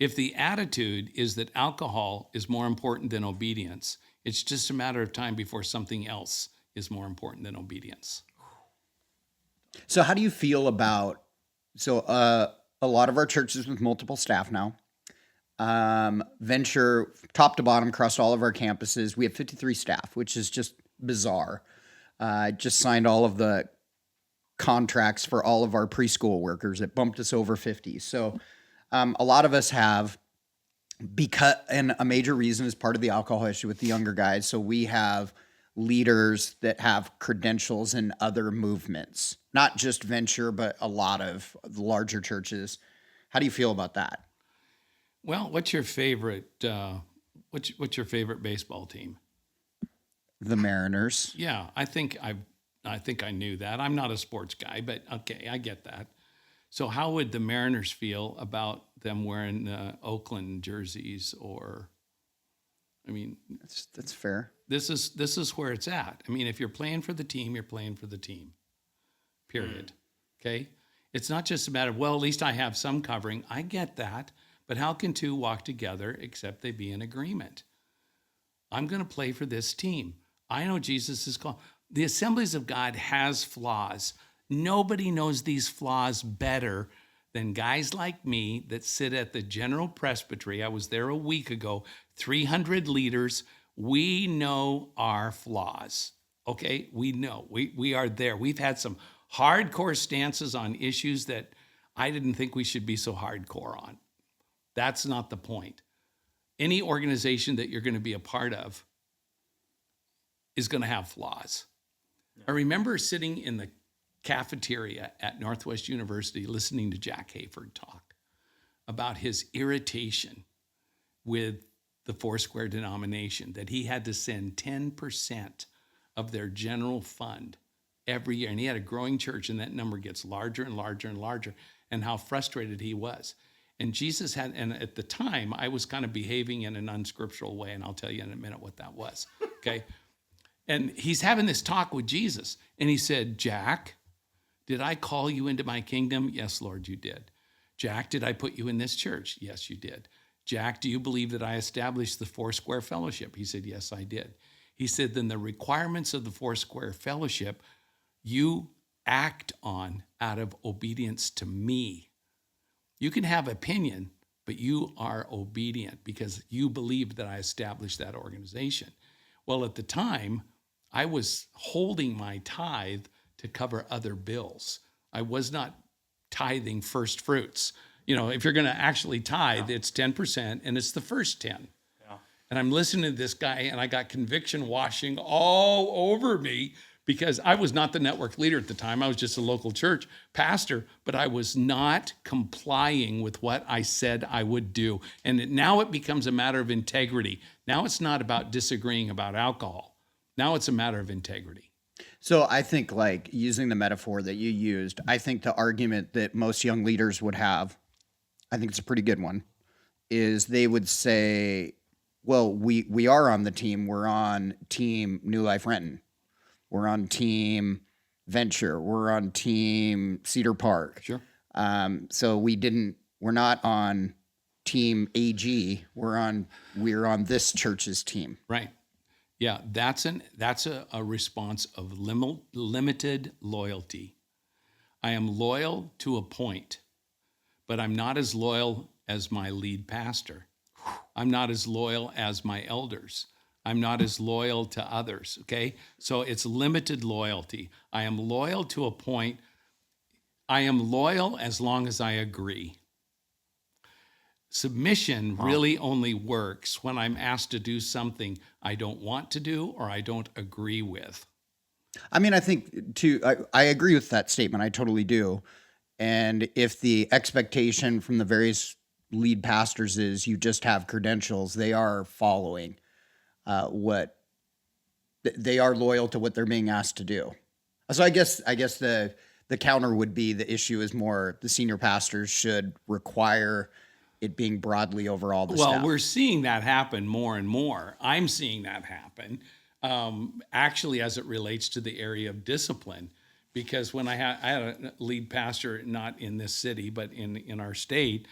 If the attitude is that alcohol is more important than obedience, it's just a matter of time before something else is more important than obedience. So how do you feel about, a lot of our churches with multiple staff now, Venture top to bottom across all of our campuses, we have 53 staff, which is just bizarre. Just signed all of the contracts for all of our preschool workers. It bumped us over 50. So a lot of us have, and a major reason is part of the alcohol issue with the younger guys. So we have leaders that have credentials in other movements, not just Venture, but a lot of the larger churches. How do you feel about that? Well, what's your favorite baseball team? The Mariners. Yeah, I think I knew that. I'm not a sports guy, but okay, I get that. So how would the Mariners feel about them wearing Oakland jerseys? Or, I mean, that's fair. This is where it's at. I mean, if you're playing for the team, you're playing for the team. Period. Okay? It's not just a matter of, well, at least I have some covering. I get that. But how can two walk together except they be in agreement? I'm going to play for this team. I know Jesus is called. The Assemblies of God has flaws. Nobody knows these flaws better than guys like me that sit at the General Presbytery. I was there a week ago, 300 leaders. We know our flaws, okay? We know. We are there. We've had some hardcore stances on issues that I didn't think we should be so hardcore on. That's not the point. Any organization that you're going to be a part of, is going to have flaws. I remember sitting in the cafeteria at Northwest University listening to Jack Hayford talk about his irritation with the Foursquare denomination, that he had to send 10% of their general fund every year. And he had a growing church, and that number gets larger and larger and larger, and how frustrated he was. And Jesus had, and at the time, I was kind of behaving in an unscriptural way, and I'll tell you in a minute what that was, okay? And he's having this talk with Jesus, and he said, Jack, did I call you into my kingdom? Yes, Lord, you did. Jack, did I put you in this church? Yes, you did. Jack, do you believe that I established the Foursquare Fellowship? He said, yes, I did. He said, then the requirements of the Foursquare Fellowship, you act on out of obedience to me. You can have opinion, but you are obedient because you believe that I established that organization. Well, at the time, I was holding my tithe to cover other bills. I was not tithing first fruits. You know, if you're going to actually tithe, it's 10% and it's the first 10. Yeah. And I'm listening to this guy and I got conviction washing all over me because I was not the network leader at the time. I was just a local church pastor, but I was not complying with what I said I would do. And now it becomes a matter of integrity. Now it's not about disagreeing about alcohol. Now it's a matter of integrity. So I think, like, using the metaphor that you used, I think the argument that most young leaders would have, I think it's a pretty good one, is they would say, well, we are on the team. We're on team New Life Renton. We're on team Venture. We're on team Cedar Park. Sure. So we're not on team AG. We're on this church's team. Right. Yeah, that's a response of limited loyalty. I am loyal to a point, but I'm not as loyal as my lead pastor. I'm not as loyal as my elders. I'm not as loyal to others, okay? So it's limited loyalty. I am loyal to a point. I am loyal as long as I agree. Submission really only works when I'm asked to do something I don't want to do or I don't agree with. I mean, I think I agree with that statement. I totally do. And if the expectation from the various lead pastors is you just have credentials, they are following they are loyal to what they're being asked to do. So I guess the counter would be the issue is more the senior pastors should require it being broadly over all the staff. Well, we're seeing that happen more and more. I'm seeing that happen, actually, as it relates to the area of discipline. Because when I had a lead pastor, not in this city, but in our state,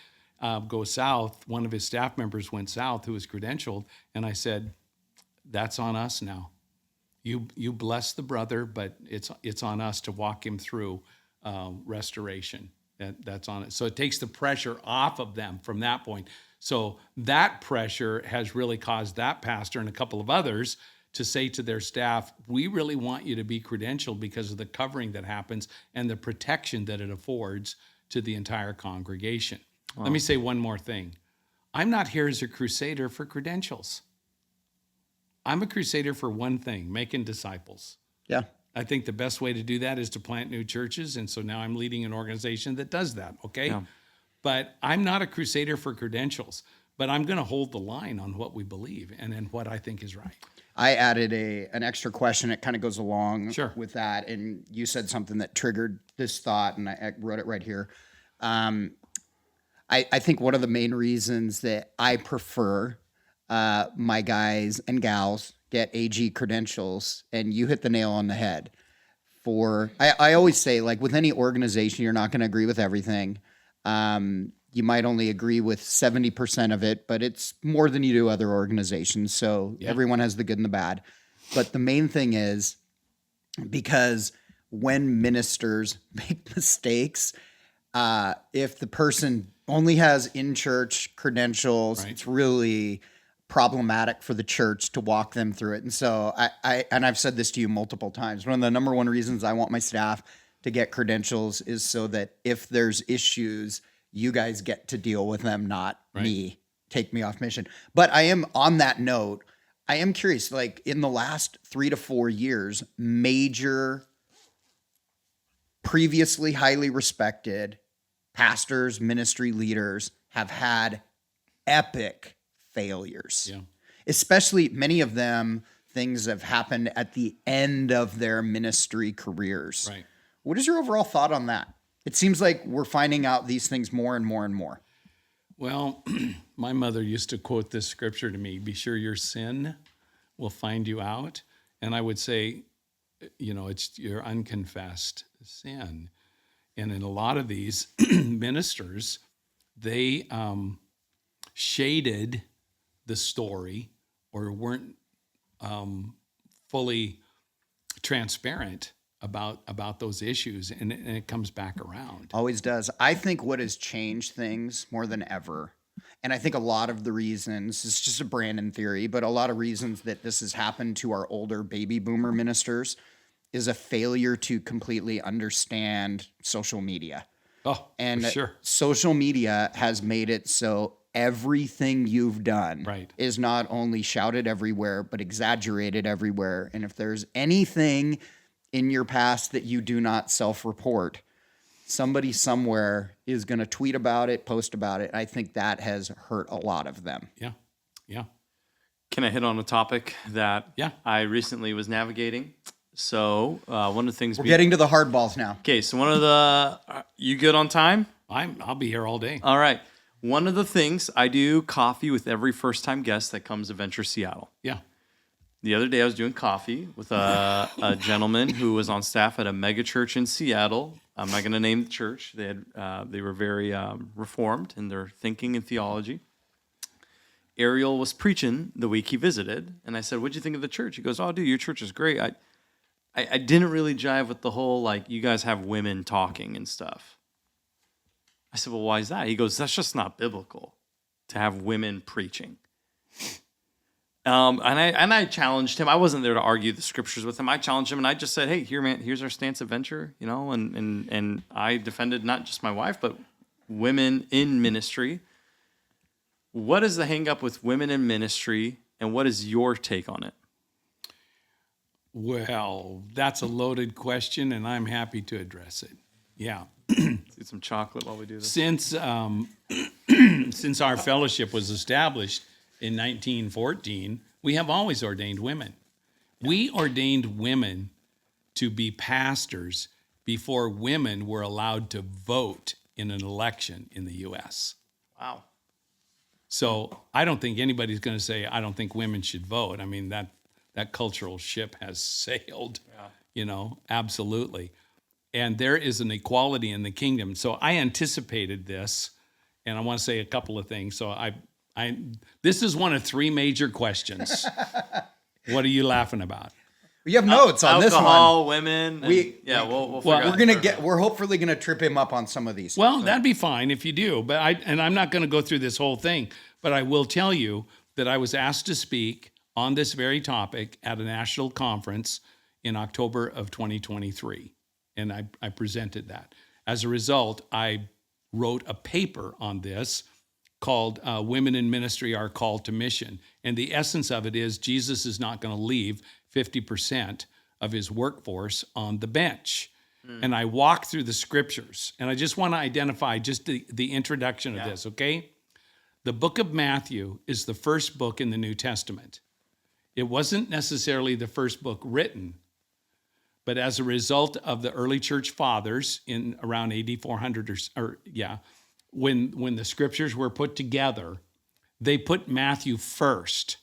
go south, one of his staff members went south who was credentialed, and I said, that's on us now. You bless the brother, but it's on us to walk him through restoration. That's on it. So it takes the pressure off of them from that point. So that pressure has really caused that pastor and a couple of others to say to their staff, we really want you to be credentialed because of the covering that happens and the protection that it affords to the entire congregation. Wow. Let me say one more thing. I'm not here as a crusader for credentials. I'm a crusader for one thing, making disciples. Yeah. I think the best way to do that is to plant new churches. And so now I'm leading an organization that does that, okay? Yeah. But I'm not a crusader for credentials, but I'm going to hold the line on what we believe and in what I think is right. I added an extra question. It kind of goes along with that. And you said something that triggered this thought, and I wrote it right here. I think one of the main reasons that I prefer my guys and gals get AG credentials, and you hit the nail on the head. I always say, like, with any organization, you're not going to agree with everything. You might only agree with 70% of it, but it's more than you do other organizations. So everyone has the good and the bad. But the main thing is, because when ministers make mistakes, if the person only has in-church credentials, it's really problematic for the church to walk them through it. And so I've said this to you multiple times. One of the number one reasons I want my staff to get credentials is so that if there's issues, you guys get to deal with them, not me. Take me off mission. But I am, on that note, I am curious, like in the last 3 to 4 years, major, previously highly respected pastors, ministry leaders have had epic failures. Yeah. Especially many of them, things have happened at the end of their ministry careers. Right. What is your overall thought on that? It seems like we're finding out these things more and more and more. Well, my mother used to quote this scripture to me, be sure your sin will find you out. And I would say, it's your unconfessed sin. And in a lot of these ministers, they shaded the story or weren't fully transparent about those issues, and it comes back around. Always does. I think what has changed things more than ever, and I think a lot of the reasons, it's just a Brandon theory, but a lot of reasons that this has happened to our older baby boomer ministers is a failure to completely understand social media. Oh, And for sure. social media has made it so everything you've done Right. is not only shouted everywhere, but exaggerated everywhere. And if there's anything in your past that you do not self-report, somebody somewhere is going to tweet about it, post about it. I think that has hurt a lot of them. Yeah. Yeah. Can I hit on a topic that Yeah. I recently was navigating? So one of the things We're getting to the hard balls now. Okay, so one of the you good on time? I'll be here all day. All right. One of the things I do coffee with every first time guest that comes to Venture Seattle. Yeah. The other day I was doing coffee with a gentleman who was on staff at a mega church in Seattle. I'm not going to name the church. They were very reformed in their thinking and theology. Ariel was preaching the week he visited, and I said, "What'd you think of the church?" He goes, "Oh, dude, your church is great. I didn't really jive with the whole, like, you guys have women talking and stuff." I said, "Well, why is that?" He goes, "That's just not biblical to have women preaching." And I challenged him. I wasn't there to argue the scriptures with him. I challenged him, and I just said, "Hey, here, man, here's our stance at Venture," and I defended not just my wife, but women in ministry. What is the hang up with women in ministry, and what is your take on it? Well, that's a loaded question, and I'm happy to address it. Yeah. Let's get some chocolate while we do this. Since since our fellowship was established in 1914, we have always ordained women. We ordained women to be pastors before women were allowed to vote in an election in the U.S. Wow. So I don't think anybody's going to say, I don't think women should vote. I mean, that cultural ship has sailed, absolutely. And there is an equality in the kingdom. So I anticipated this, and I want to say a couple of things. So this is one of three major questions. What are you laughing about? You have notes on this one. Alcohol, women. We'll figure out. We're hopefully gonna trip him up on some of these. Well, that'd be fine if you do, but I'm not going to go through this whole thing. But I will tell you that I was asked to speak on this very topic at a national conference in October of 2023, and I presented that. As a result, I wrote a paper on this called Women in Ministry Are Called to Mission. And the essence of it is Jesus is not going to leave 50% of his workforce on the bench. And I walk through the scriptures, and I just want to identify just the introduction of this, okay? The book of Matthew is the first book in the New Testament. It wasn't necessarily the first book written, but as a result of the early church fathers in around AD 400 when the scriptures were put together, they put Matthew first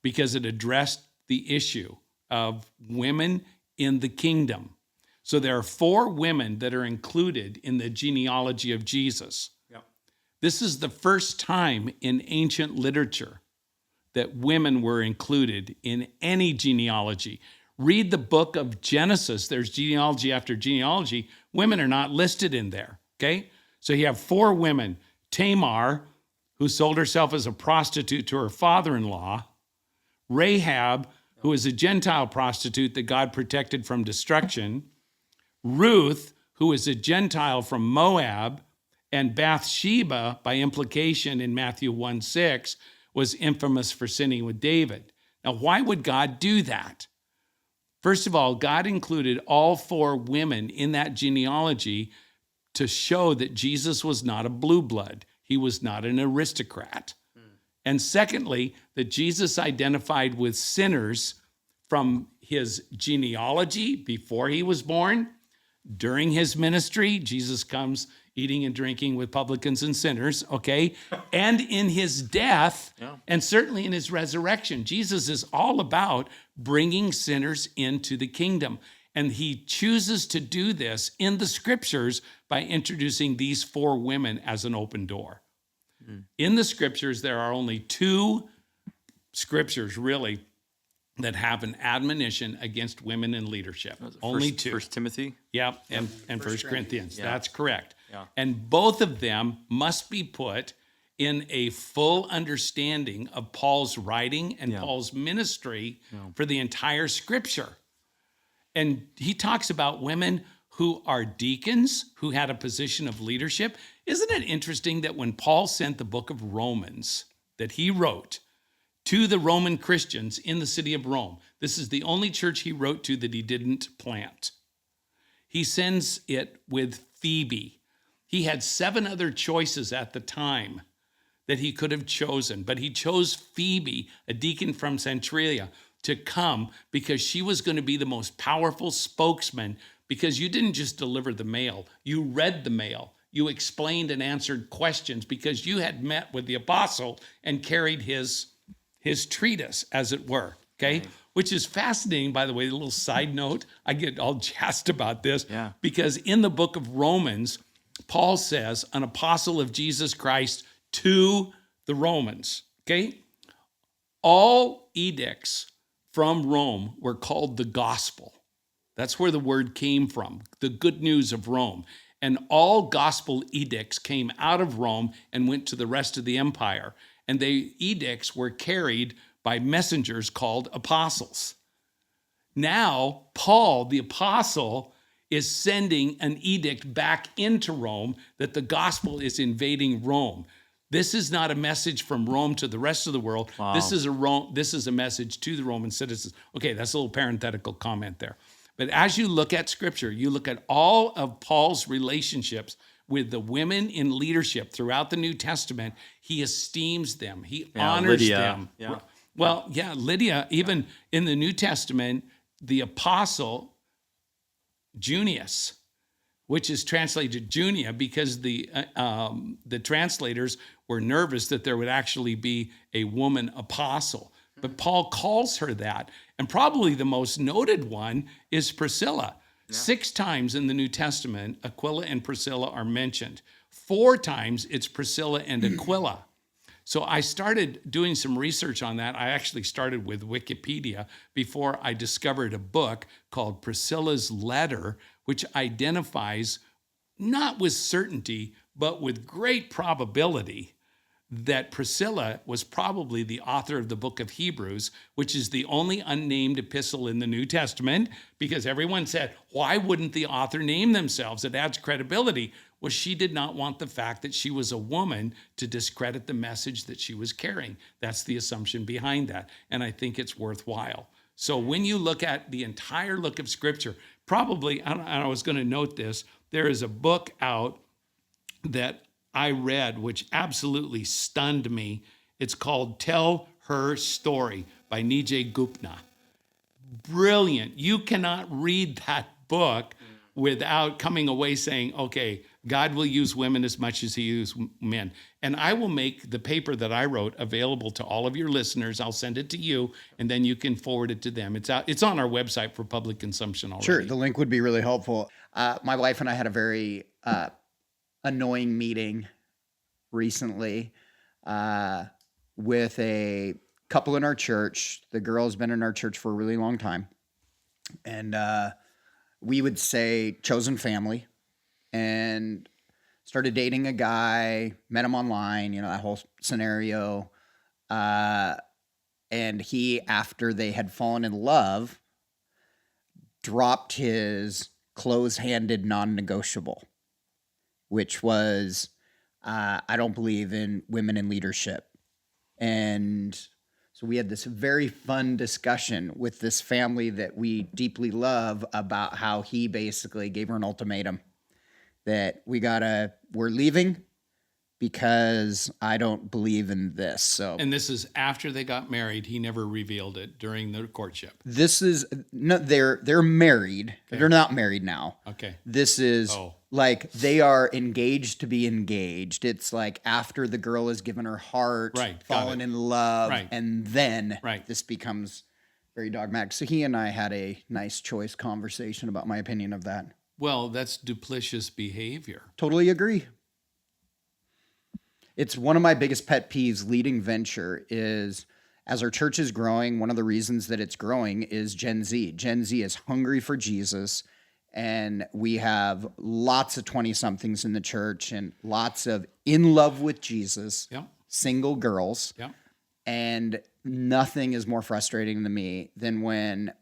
because it addressed the issue of women in the kingdom. So there are 4 women that are included in the genealogy of Jesus. Yep. This is the first time in ancient literature that women were included in any genealogy. Read the book of Genesis. There's genealogy after genealogy. Women are not listed in there, okay? So you have 4 women. Tamar, who sold herself as a prostitute to her father-in-law. Rahab, who is a Gentile prostitute that God protected from destruction. Ruth, who is a Gentile from Moab. And Bathsheba, by implication in Matthew 1:6, was infamous for sinning with David. Now, why would God do that? First of all, God included all 4 women in that genealogy to show that Jesus was not a blue blood. He was not an aristocrat. And secondly, that Jesus identified with sinners from his genealogy before he was born. During his ministry, Jesus comes eating and drinking with publicans and sinners, okay? And in his death, and certainly in his resurrection, Jesus is all about bringing sinners into the kingdom. And he chooses to do this in the scriptures by introducing these 4 women as an open door. In the scriptures, there are only 2 scriptures, really, that have an admonition against women in leadership. Only 2. 1 Timothy. Yeah, and 1 Corinthians. Yeah. That's correct. Yeah. And both of them must be put in a full understanding of Paul's writing and Paul's ministry for the entire scripture. And he talks about women who are deacons, who had a position of leadership. Isn't it interesting that when Paul sent the book of Romans that he wrote to the Roman Christians in the city of Rome, this is the only church he wrote to that he didn't plant. He sends it with Phoebe. He had 7 other choices at the time that he could have chosen, but he chose Phoebe, a deacon from Centuria, to come because she was going to be the most powerful spokesman, because you didn't just deliver the mail, you read the mail. You explained and answered questions because you had met with the apostle and carried his treatise, as it were, okay? Right. Which is fascinating, by the way, a little side note. I get all jazzed about this because in the book of Romans, Paul says, an apostle of Jesus Christ to the Romans, okay? All edicts from Rome were called the gospel. That's where the word came from, the good news of Rome. And all gospel edicts came out of Rome and went to the rest of the empire. And the edicts were carried by messengers called apostles. Now, Paul, the apostle, is sending an edict back into Rome that the gospel is invading Rome. This is not a message from Rome to the rest of the world. Wow. This is a message to the Roman citizens. Okay, that's a little parenthetical comment there. But as you look at scripture, you look at all of Paul's relationships with the women in leadership throughout the New Testament. He esteems them. He honors Lydia. them. Yeah. Well, Lydia, even in the New Testament, the apostle Junius, which is translated Junia because the translators were nervous that there would actually be a woman apostle. But Paul calls her that. And probably the most noted one is Priscilla. Yeah. 6 times in the New Testament, Aquila and Priscilla are mentioned. 4 times it's Priscilla and Aquila. So I started doing some research on that. I actually started with Wikipedia before I discovered a book called Priscilla's Letter, which identifies, not with certainty, but with great probability, that Priscilla was probably the author of the book of Hebrews, which is the only unnamed epistle in the New Testament, because everyone said, why wouldn't the author name themselves? It adds credibility. Well, she did not want the fact that she was a woman to discredit the message that she was carrying. That's the assumption behind that, and I think it's worthwhile. So when you look at the entire look of Scripture, probably, and I was going to note this, there is a book out that I read, which absolutely stunned me. It's called Tell Her Story by Nijay Gupta. Brilliant. You cannot read that book without coming away saying, okay, God will use women as much as he used men. And I will make the paper that I wrote available to all of your listeners. I'll send it to you, and then you can forward it to them. It's on our website for public consumption already. Sure, the link would be really helpful. My wife and I had a very annoying meeting recently with a couple in our church. The girl's been in our church for a really long time. And we would say chosen family, and started dating a guy, met him online, that whole scenario. And he, after they had fallen in love, dropped his close-handed non-negotiable, which was, I don't believe in women in leadership. And So we had this very fun discussion with this family that we deeply love about how he basically gave her an ultimatum that we're leaving because I don't believe in this. So And this is after they got married. He never revealed it during the courtship. this is no, they're married. Okay. They're not married now. Okay. This is like they are engaged to be engaged. It's like after the girl has given her heart, Right, got fallen it. in love, Right. and then Right. this becomes very dogmatic. So he and I had a nice choice conversation about my opinion of that. Well, that's duplicitous behavior. Totally agree. It's one of my biggest pet peeves leading venture is as our church is growing, one of the reasons that it's growing is Gen Z. Gen Z is hungry for Jesus, and we have lots of 20-somethings in the church and lots of in love with Jesus, Yep. single girls, Yep. and nothing is more frustrating to me than when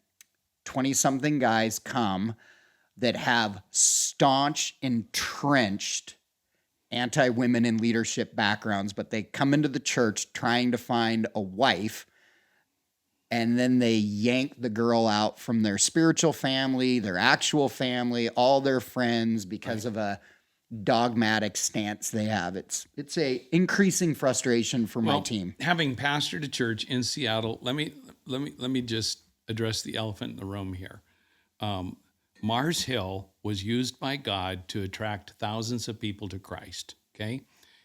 20-something guys come that have staunch, entrenched anti-women in leadership backgrounds, but they come into the church trying to find a wife, and then they yank the girl out from their spiritual family, their actual family, all their friends because of a dogmatic stance they have. It's a increasing frustration for my team. Having pastored a church in Seattle, let me just address the elephant in the room here. Mars Hill was used by God to attract thousands of people to Christ, okay?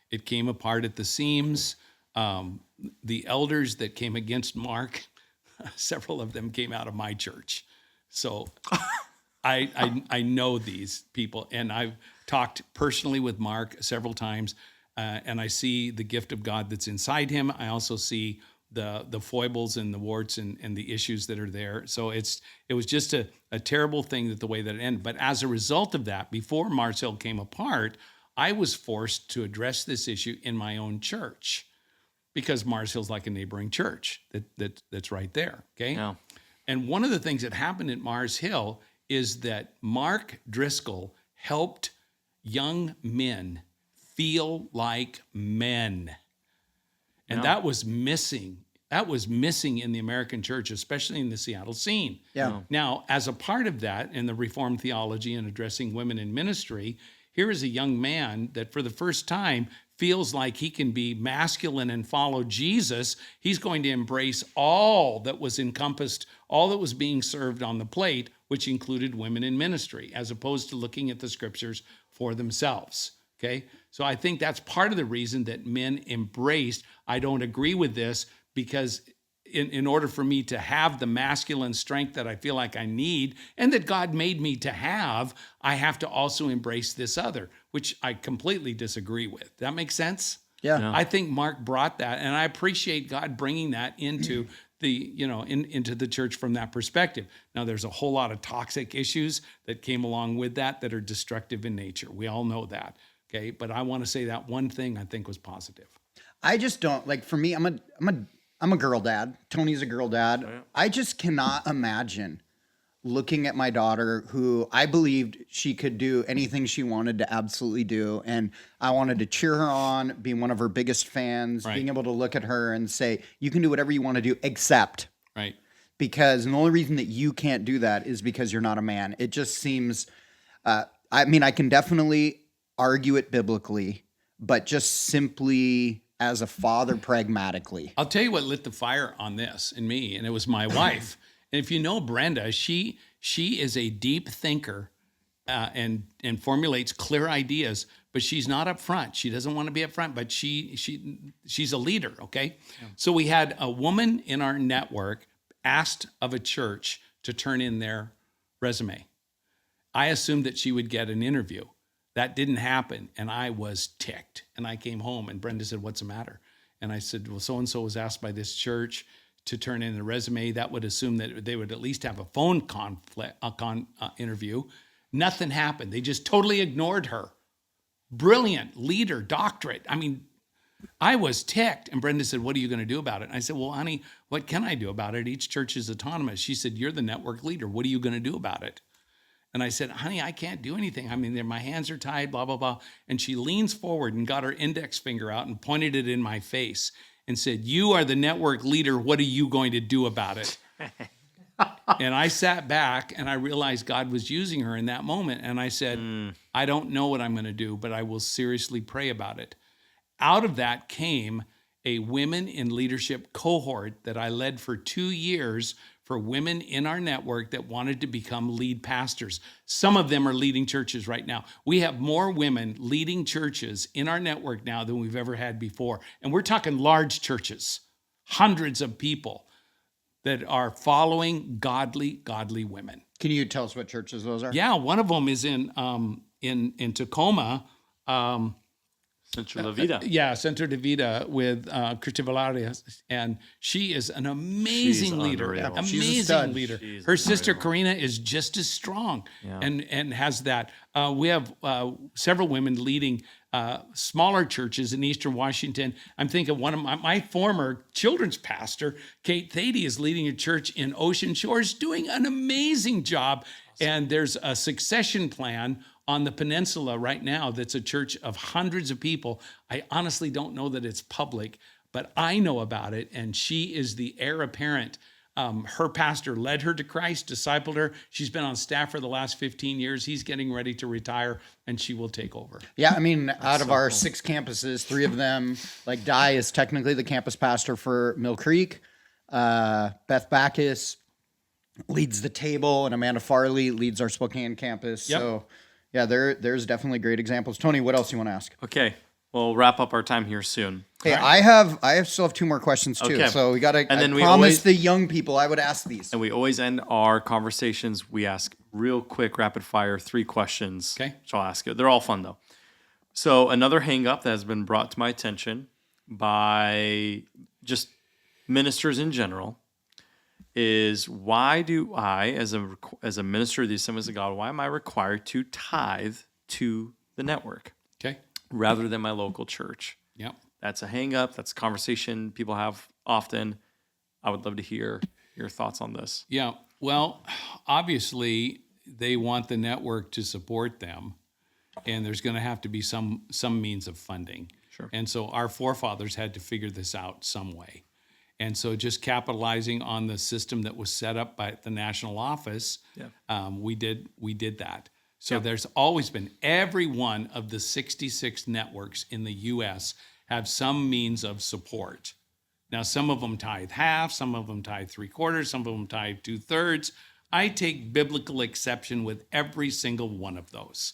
It came apart at the seams. The elders that came against Mark, several of them came out of my church. So I know these people, and I've talked personally with Mark several times, and I see the gift of God that's inside him. I also see the foibles and the warts and the issues that are there. So it was just a terrible thing that the way that it ended. But as a result of that, before Mars Hill came apart, I was forced to address this issue in my own church because Mars Hill's like a neighboring church that's right there, okay? Yeah. And one of the things that happened at Mars Hill is that Mark Driscoll helped young men feel like men. And that was missing. That was missing in the American church, especially in the Seattle scene. Yeah. Now, as a part of that, in the Reformed theology and addressing women in ministry, here is a young man that for the first time feels like he can be masculine and follow Jesus. He's going to embrace all that was encompassed, all that was being served on the plate, which included women in ministry, as opposed to looking at the scriptures for themselves. Okay, so I think that's part of the reason that men embraced. I don't agree with this because in order for me to have the masculine strength that I feel like I need and that God made me to have, I have to also embrace this other, which I completely disagree with. That makes sense? Yeah. I think Mark brought that, and I appreciate God bringing that into into the church from that perspective. Now, there's a whole lot of toxic issues that came along with that are destructive in nature. We all know that. Okay, but I want to say that one thing I think was positive. I just don't like. For me, I'm a girl dad. Tony's a girl dad. Oh, yeah. I just cannot imagine looking at my daughter, who I believed she could do anything she wanted to absolutely do, and I wanted to cheer her on, being one of her biggest fans, Right. being able to look at her and say, "You can do whatever you want to do, except." Right. Because the only reason that you can't do that is because you're not a man. It just seems. I mean, I can definitely argue it biblically, but just simply as a father pragmatically. I'll tell you what lit the fire on this in me, and it was my wife. And if you know Brenda, she is a deep thinker and formulates clear ideas, but she's not up front. She doesn't want to be up front, but she's a leader, okay? Yeah. So we had a woman in our network asked of a church to turn in their resume. I assumed that she would get an interview. That didn't happen, and I was ticked. And I came home, and Brenda said, "What's the matter?" And I said, "Well, so-and-so was asked by this church to turn in a resume. That would assume that they would at least have a phone interview." Nothing happened. They just totally ignored her. Brilliant leader, doctorate. I mean, I was ticked. And Brenda said, "What are you going to do about it?" And I said, "Well, honey, what can I do about it? Each church is autonomous." She said, "You're the network leader. What are you going to do about it?" And I said, "Honey, I can't do anything. I mean, my hands are tied, blah, blah, blah." And she leans forward and got her index finger out and pointed it in my face. and said, "You are the network leader. What are you going to do about it?" And I sat back and I realized God was using her in that moment. And I said, I don't know what I'm going to do, but I will seriously pray about it. Out of that came a women in leadership cohort that I led for 2 years for women in our network that wanted to become lead pastors. Some of them are leading churches right now. We have more women leading churches in our network now than we've ever had before. And we're talking large churches, hundreds of people that are following godly women. Can you tell us what churches those are? Yeah, one of them is in Tacoma. Centro de Vida. Yeah, Centro de Vida with Cristi Valarias, and she is an amazing leader. unreal. She's a Amazing stud. leader. She's Her sister unreal. Karina is just as strong, and has that. We have several women leading smaller churches in Eastern Washington. I'm thinking one of my former children's pastor, Kate Thady, is leading a church in Ocean Shores, doing an amazing job. And there's a succession plan on the peninsula right now that's a church of hundreds of people. I honestly don't know that it's public, but I know about it, and she is the heir apparent. Her pastor led her to Christ, discipled her. She's been on staff for the last 15 years. He's getting ready to retire, and she will take over. Yeah, I mean, out of our 6 campuses, 3 of them, like Di is technically the campus pastor for Mill Creek. Beth Backus leads the table, and Amanda Farley leads our Spokane campus. Yep. So, yeah, there's definitely great examples. Tony, what else you want to ask? Okay, we'll wrap up our time here soon. Hey, I still have 2 more questions too. Okay. So we got to. And then I we promised always- the young people I would ask these. And we always end our conversations. We ask real quick, rapid fire, 3 questions. Okay. Which I'll ask you. They're all fun though. So another hang up that has been brought to my attention by just ministers in general is, why do I, as a minister of the Assemblies of God, why am I required to tithe to the network Okay. rather than my local church? Yep. That's a hang up. That's a conversation people have often. I would love to hear your thoughts on this. Yeah. Well, obviously, they want the network to support them, and there's going to have to be some means of funding. Sure. And so our forefathers had to figure this out some way. And so just capitalizing on the system that was set up by the national office, we did that. So there's always been, every one of the 66 networks in the U.S. have some means of support. Now, some of them tithe half, some of them tithe 3/4, some of them tithe 2/3. I take biblical exception with every single one of those.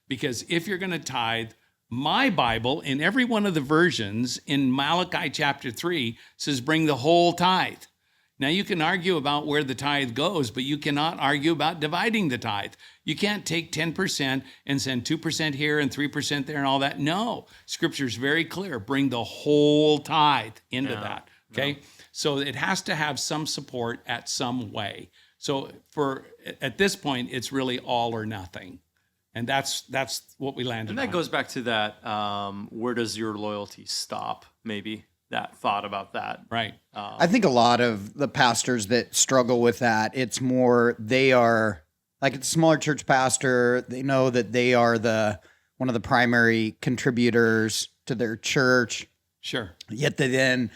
Because if you're going to tithe, my Bible, in every one of the versions, in Malachi chapter 3, says bring the whole tithe. Now, you can argue about where the tithe goes, but you cannot argue about dividing the tithe. You can't take 10% and send 2% here and 3% there and all that. No, Scripture is very clear. Bring the whole tithe into that, okay? So it has to have some support at some way. So at this point, it's really all or nothing. And that's what we landed on. And that goes back to that, where does your loyalty stop? Maybe that thought about that. Right. I think a lot of the pastors that struggle with that, it's more they are like a smaller church pastor. They know that they are one of the primary contributors to their church. Sure. Yet they then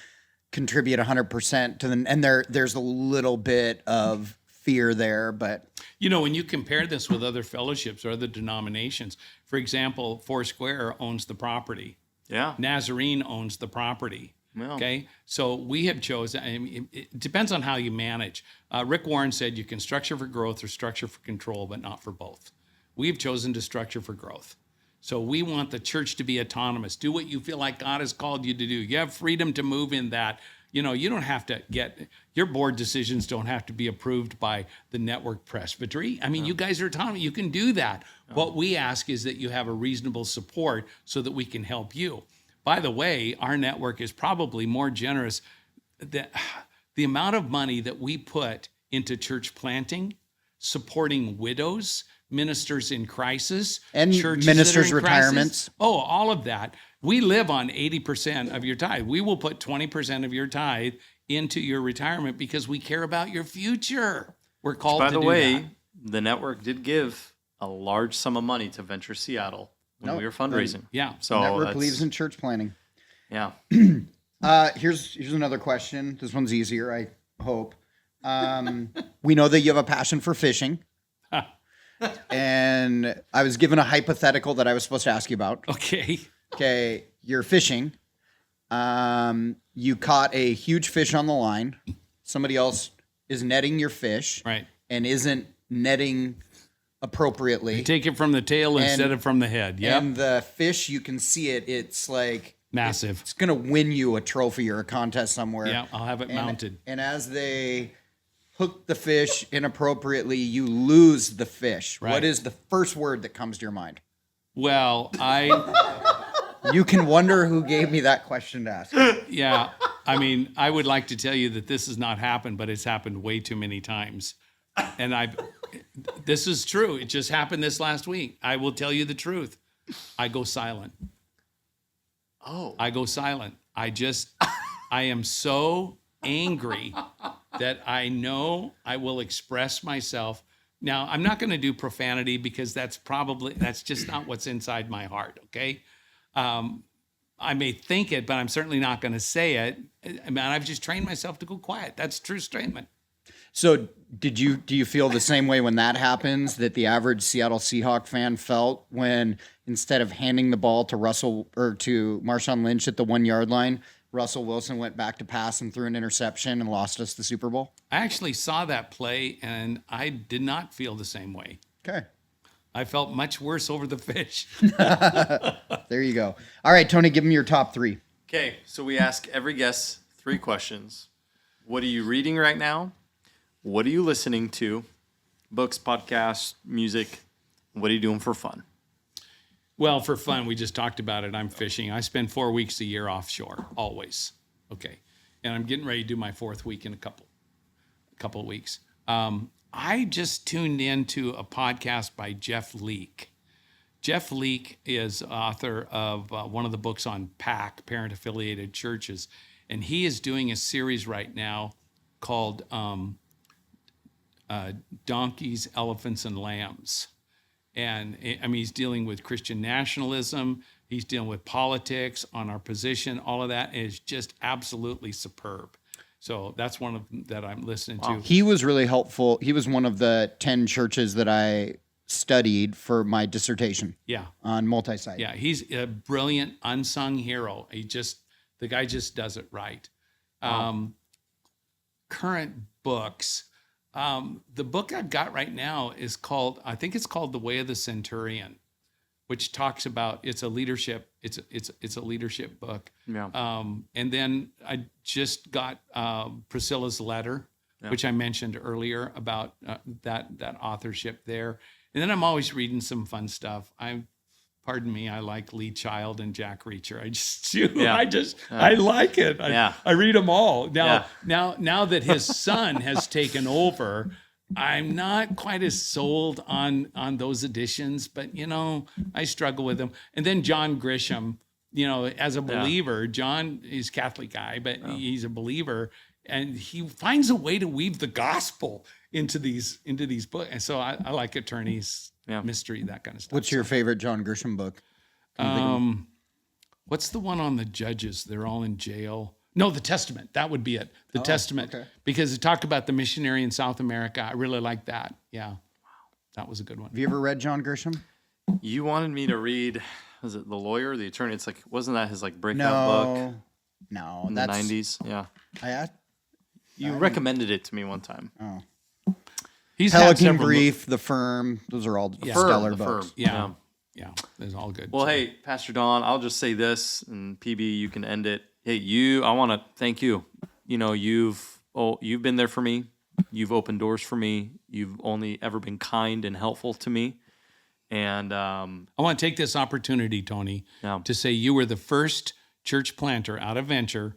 contribute 100% to them, and there's a little bit of fear there, but You know, when you compare this with other fellowships or other denominations, for example, Foursquare owns the property. Yeah. Nazarene owns the property. Well. Okay. So we have chosen, I mean, it depends on how you manage. Rick Warren said you can structure for growth or structure for control, but not for both. We've chosen to structure for growth. So we want the church to be autonomous. Do what you feel like God has called you to do. You have freedom to move in that. You know, you don't have to your board decisions don't have to be approved by the network presbytery. I mean, you guys are autonomous. You can do that. What we ask is that you have a reasonable support so that we can help you. By the way, our network is probably more generous. The amount of money that we put into church planting, supporting widows, ministers in crisis, And churches ministers' that are in crisis. retirements. Oh, all of that. We live on 80% of your tithe. We will put 20% of your tithe into your retirement because we care about your future. We're called By to the do way, that. the network did give a large sum of money to Venture Seattle when we were fundraising. Yeah. So network that's, believes in church planning. Yeah. Here's another question. This one's easier, I hope. We know that you have a passion for fishing. And I was given a hypothetical that I was supposed to ask you about. Okay. Okay, you're fishing. You caught a huge fish on the line. Somebody else is netting your fish. Right. And isn't netting appropriately. You take it from the tail instead of from the head. Yeah. And the fish, you can see it. It's like Massive. It's going to win you a trophy or a contest somewhere. Yeah, I'll have it mounted. And as they hook the fish inappropriately, you lose the fish. Right. What is the first word that comes to your mind? Well, You can wonder who gave me that question to ask. yeah, I mean, I would like to tell you that this has not happened, but it's happened way too many times. And this is true. It just happened this last week. I will tell you the truth. I go silent. Oh. I go silent. I am so angry that I know I will express myself. Now, I'm not going to do profanity because that's just not what's inside my heart, okay? I may think it, but I'm certainly not going to say it. I mean, I've just trained myself to go quiet. That's a true statement. So do you feel the same way when that happens that the average Seattle Seahawk fan felt when instead of handing the ball to Russell or to Marshawn Lynch at the 1 yard line, Russell Wilson went back to pass and threw an interception and lost us the Super Bowl? I actually saw that play and I did not feel the same way. Okay. I felt much worse over the fish. There you go. All right, Tony, give me your top three. Okay, so we ask every guest 3 questions. What are you reading right now? What are you listening to? Books, podcasts, music. What are you doing for fun? Well, for fun, we just talked about it. I'm fishing. I spend 4 weeks a year offshore, always. Okay. And I'm getting ready to do my 4th week in a couple of weeks. I just tuned into a podcast by Jeff Leake. Jeff Leake is author of one of the books on PAC, Parent-Affiliated Churches. And he is doing a series right now called Donkeys, Elephants, and Lambs. And I mean, he's dealing with Christian nationalism. He's dealing with politics on our position. All of that is just absolutely superb. So that's one of them that I'm listening to. He was really helpful. He was one of the 10 churches that I studied for my dissertation. Yeah. On multi-site. Yeah, he's a brilliant unsung hero. The guy just does it right. Current books. The book I've got right now is called The Way of the Centurion, which talks about it's a leadership book. Yeah. And then I just got Priscilla's letter, which I mentioned earlier about that authorship there. And then I'm always reading some fun stuff. Pardon me, I like Lee Child and Jack Reacher. I just do. Yeah. I like it. I read them all. Now that his son has taken over, I'm not quite as sold on those editions, but I struggle with them. And then John Grisham, as a believer, John is a Catholic guy, but he's a believer, and he finds a way to weave the gospel into these books. And so I like attorneys, mystery, that kind of stuff. What's your favorite John Grisham book? What's the one on the judges? They're all in jail. No, the Testament. That would be it. The Testament. Okay. Because it talked about the missionary in South America. I really like that. Yeah. Wow. That was a good one. Have you ever read John Grisham? You wanted me to read, was it The Lawyer, The Attorney? It's like, wasn't that his breakout book? No, in the 90s? Yeah. You recommended it to me one time. Oh. He's Pelican Brief, The Firm. Those are all stellar books. Yeah. It's all good. Well, hey, Pastor Don, I'll just say this, and PB, you can end it. Hey, I want to thank you. You've been there for me. You've opened doors for me. You've only ever been kind and helpful to me. And I want to take this opportunity, Tony, to say you were the first church planter out of Venture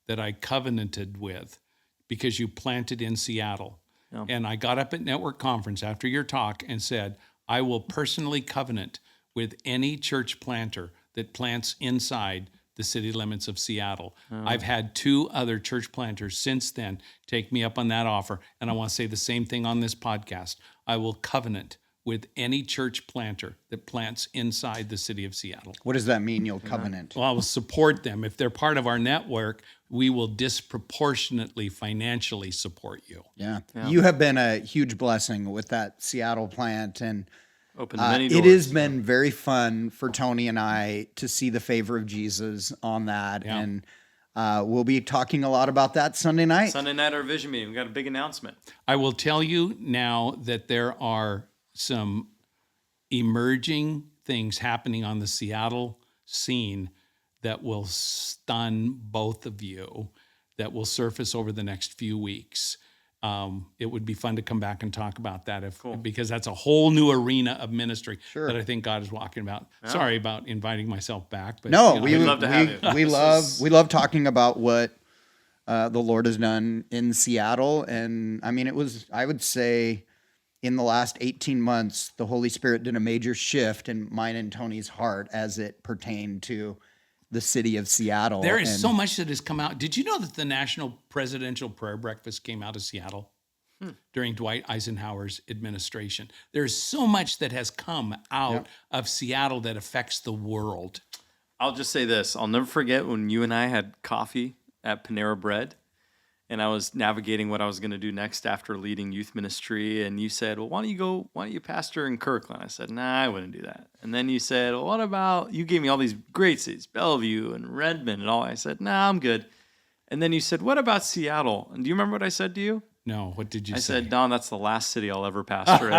that I covenanted with because you planted in Seattle. Yeah. And I got up at Network Conference after your talk and said, I will personally covenant with any church planter that plants inside the city limits of Seattle. I've had 2 other church planters since then take me up on that offer. And I want to say the same thing on this podcast. I will covenant with any church planter that plants inside the city of Seattle. What does that mean? You'll covenant. Well, I will support them. If they're part of our network, we will disproportionately financially support you. Yeah. You have been a huge blessing with that Seattle plant, and Open many doors. it has been very fun for Tony and I to see the favor of Jesus on that. Yeah. And we'll be talking a lot about that Sunday night. Sunday night, our vision meeting. We got a big announcement. I will tell you now that there are some emerging things happening on the Seattle scene that will stun both of you, that will surface over the next few weeks. It would be fun to come back and talk about that because that's a whole new arena of ministry that I think God is walking about. Yeah. Sorry about inviting myself back, but no, we'd love to have you. We love talking about what the Lord has done in Seattle. And I mean, I would say in the last 18 months, the Holy Spirit did a major shift in mine and Tony's heart as it pertained to the city of Seattle. There is so much that has come out. Did you know that the National Presidential Prayer Breakfast came out of Seattle during Dwight Eisenhower's administration? There's so much that has come out of Seattle that affects the world. I'll just say this. I'll never forget when you and I had coffee at Panera Bread, and I was navigating what I was going to do next after leading youth ministry. And you said, well, why don't you pastor in Kirkland? I said, nah, I wouldn't do that. And then you said, well, what about, you gave me all these great cities, Bellevue and Redmond and all. I said, nah, I'm good. And then you said, what about Seattle? And do you remember what I said to you? No, what did you say? I said, Don, that's the last city I'll ever pastor in.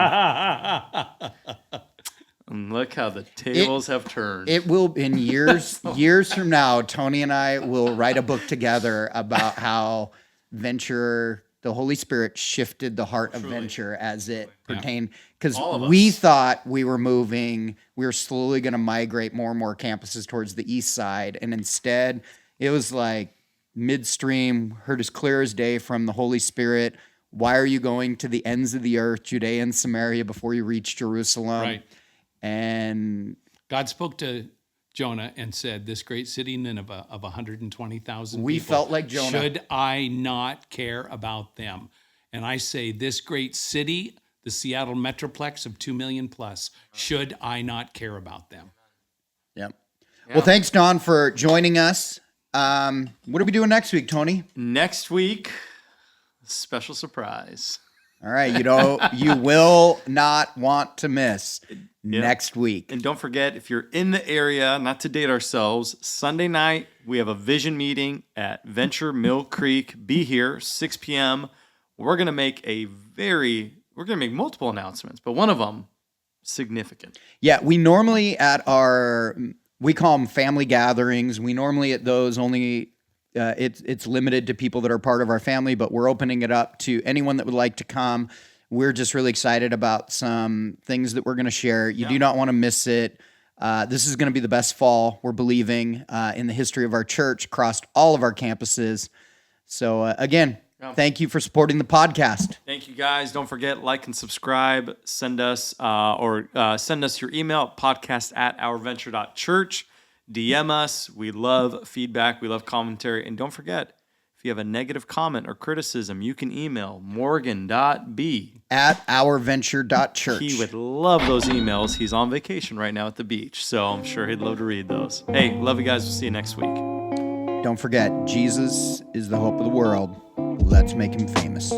And look how the tables have turned. It will, in years from now, Tony and I will write a book together about how Venture, the Holy Spirit shifted the heart of Venture as it pertained, because we thought we were slowly going to migrate more and more campuses towards the east side. And instead it was like midstream, heard as clear as day from the Holy Spirit. Why are you going to the ends of the earth, Judea and Samaria, before you reach Jerusalem? Right. And God spoke to Jonah and said, this great city, Nineveh, of 120,000 we people, felt like Jonah. Should I not care about them? And I say, this great city, the Seattle Metroplex of 2 million plus, should I not care about them? Yep. Well, thanks, Don, for joining us. What are we doing next week, Tony? Next week, special surprise. All right, you will not want to miss next week. And don't forget, if you're in the area, not to date ourselves, Sunday night, we have a vision meeting at Venture Mill Creek. Be here, 6 p.m. We're going to make multiple announcements, but one of them, significant. Yeah, we normally we call them family gatherings. We normally at those only, it's limited to people that are part of our family, but we're opening it up to anyone that would like to come. We're just really excited about some things that we're going to share. You do not want to miss it. This is going to be the best fall, we're believing, in the history of our church across all of our campuses. So again, thank you for supporting the podcast. Thank you, guys. Don't forget, like and subscribe. Send us your email at podcast@ourventure.church. DM us. We love feedback. We love commentary. And don't forget, if you have a negative comment or criticism, you can email morgan.b@ourventure.church. He would love those emails. He's on vacation right now at the beach, so I'm sure he'd love to read those. Hey, love you guys. We'll see you next week. Don't forget, Jesus is the hope of the world. Let's make him famous.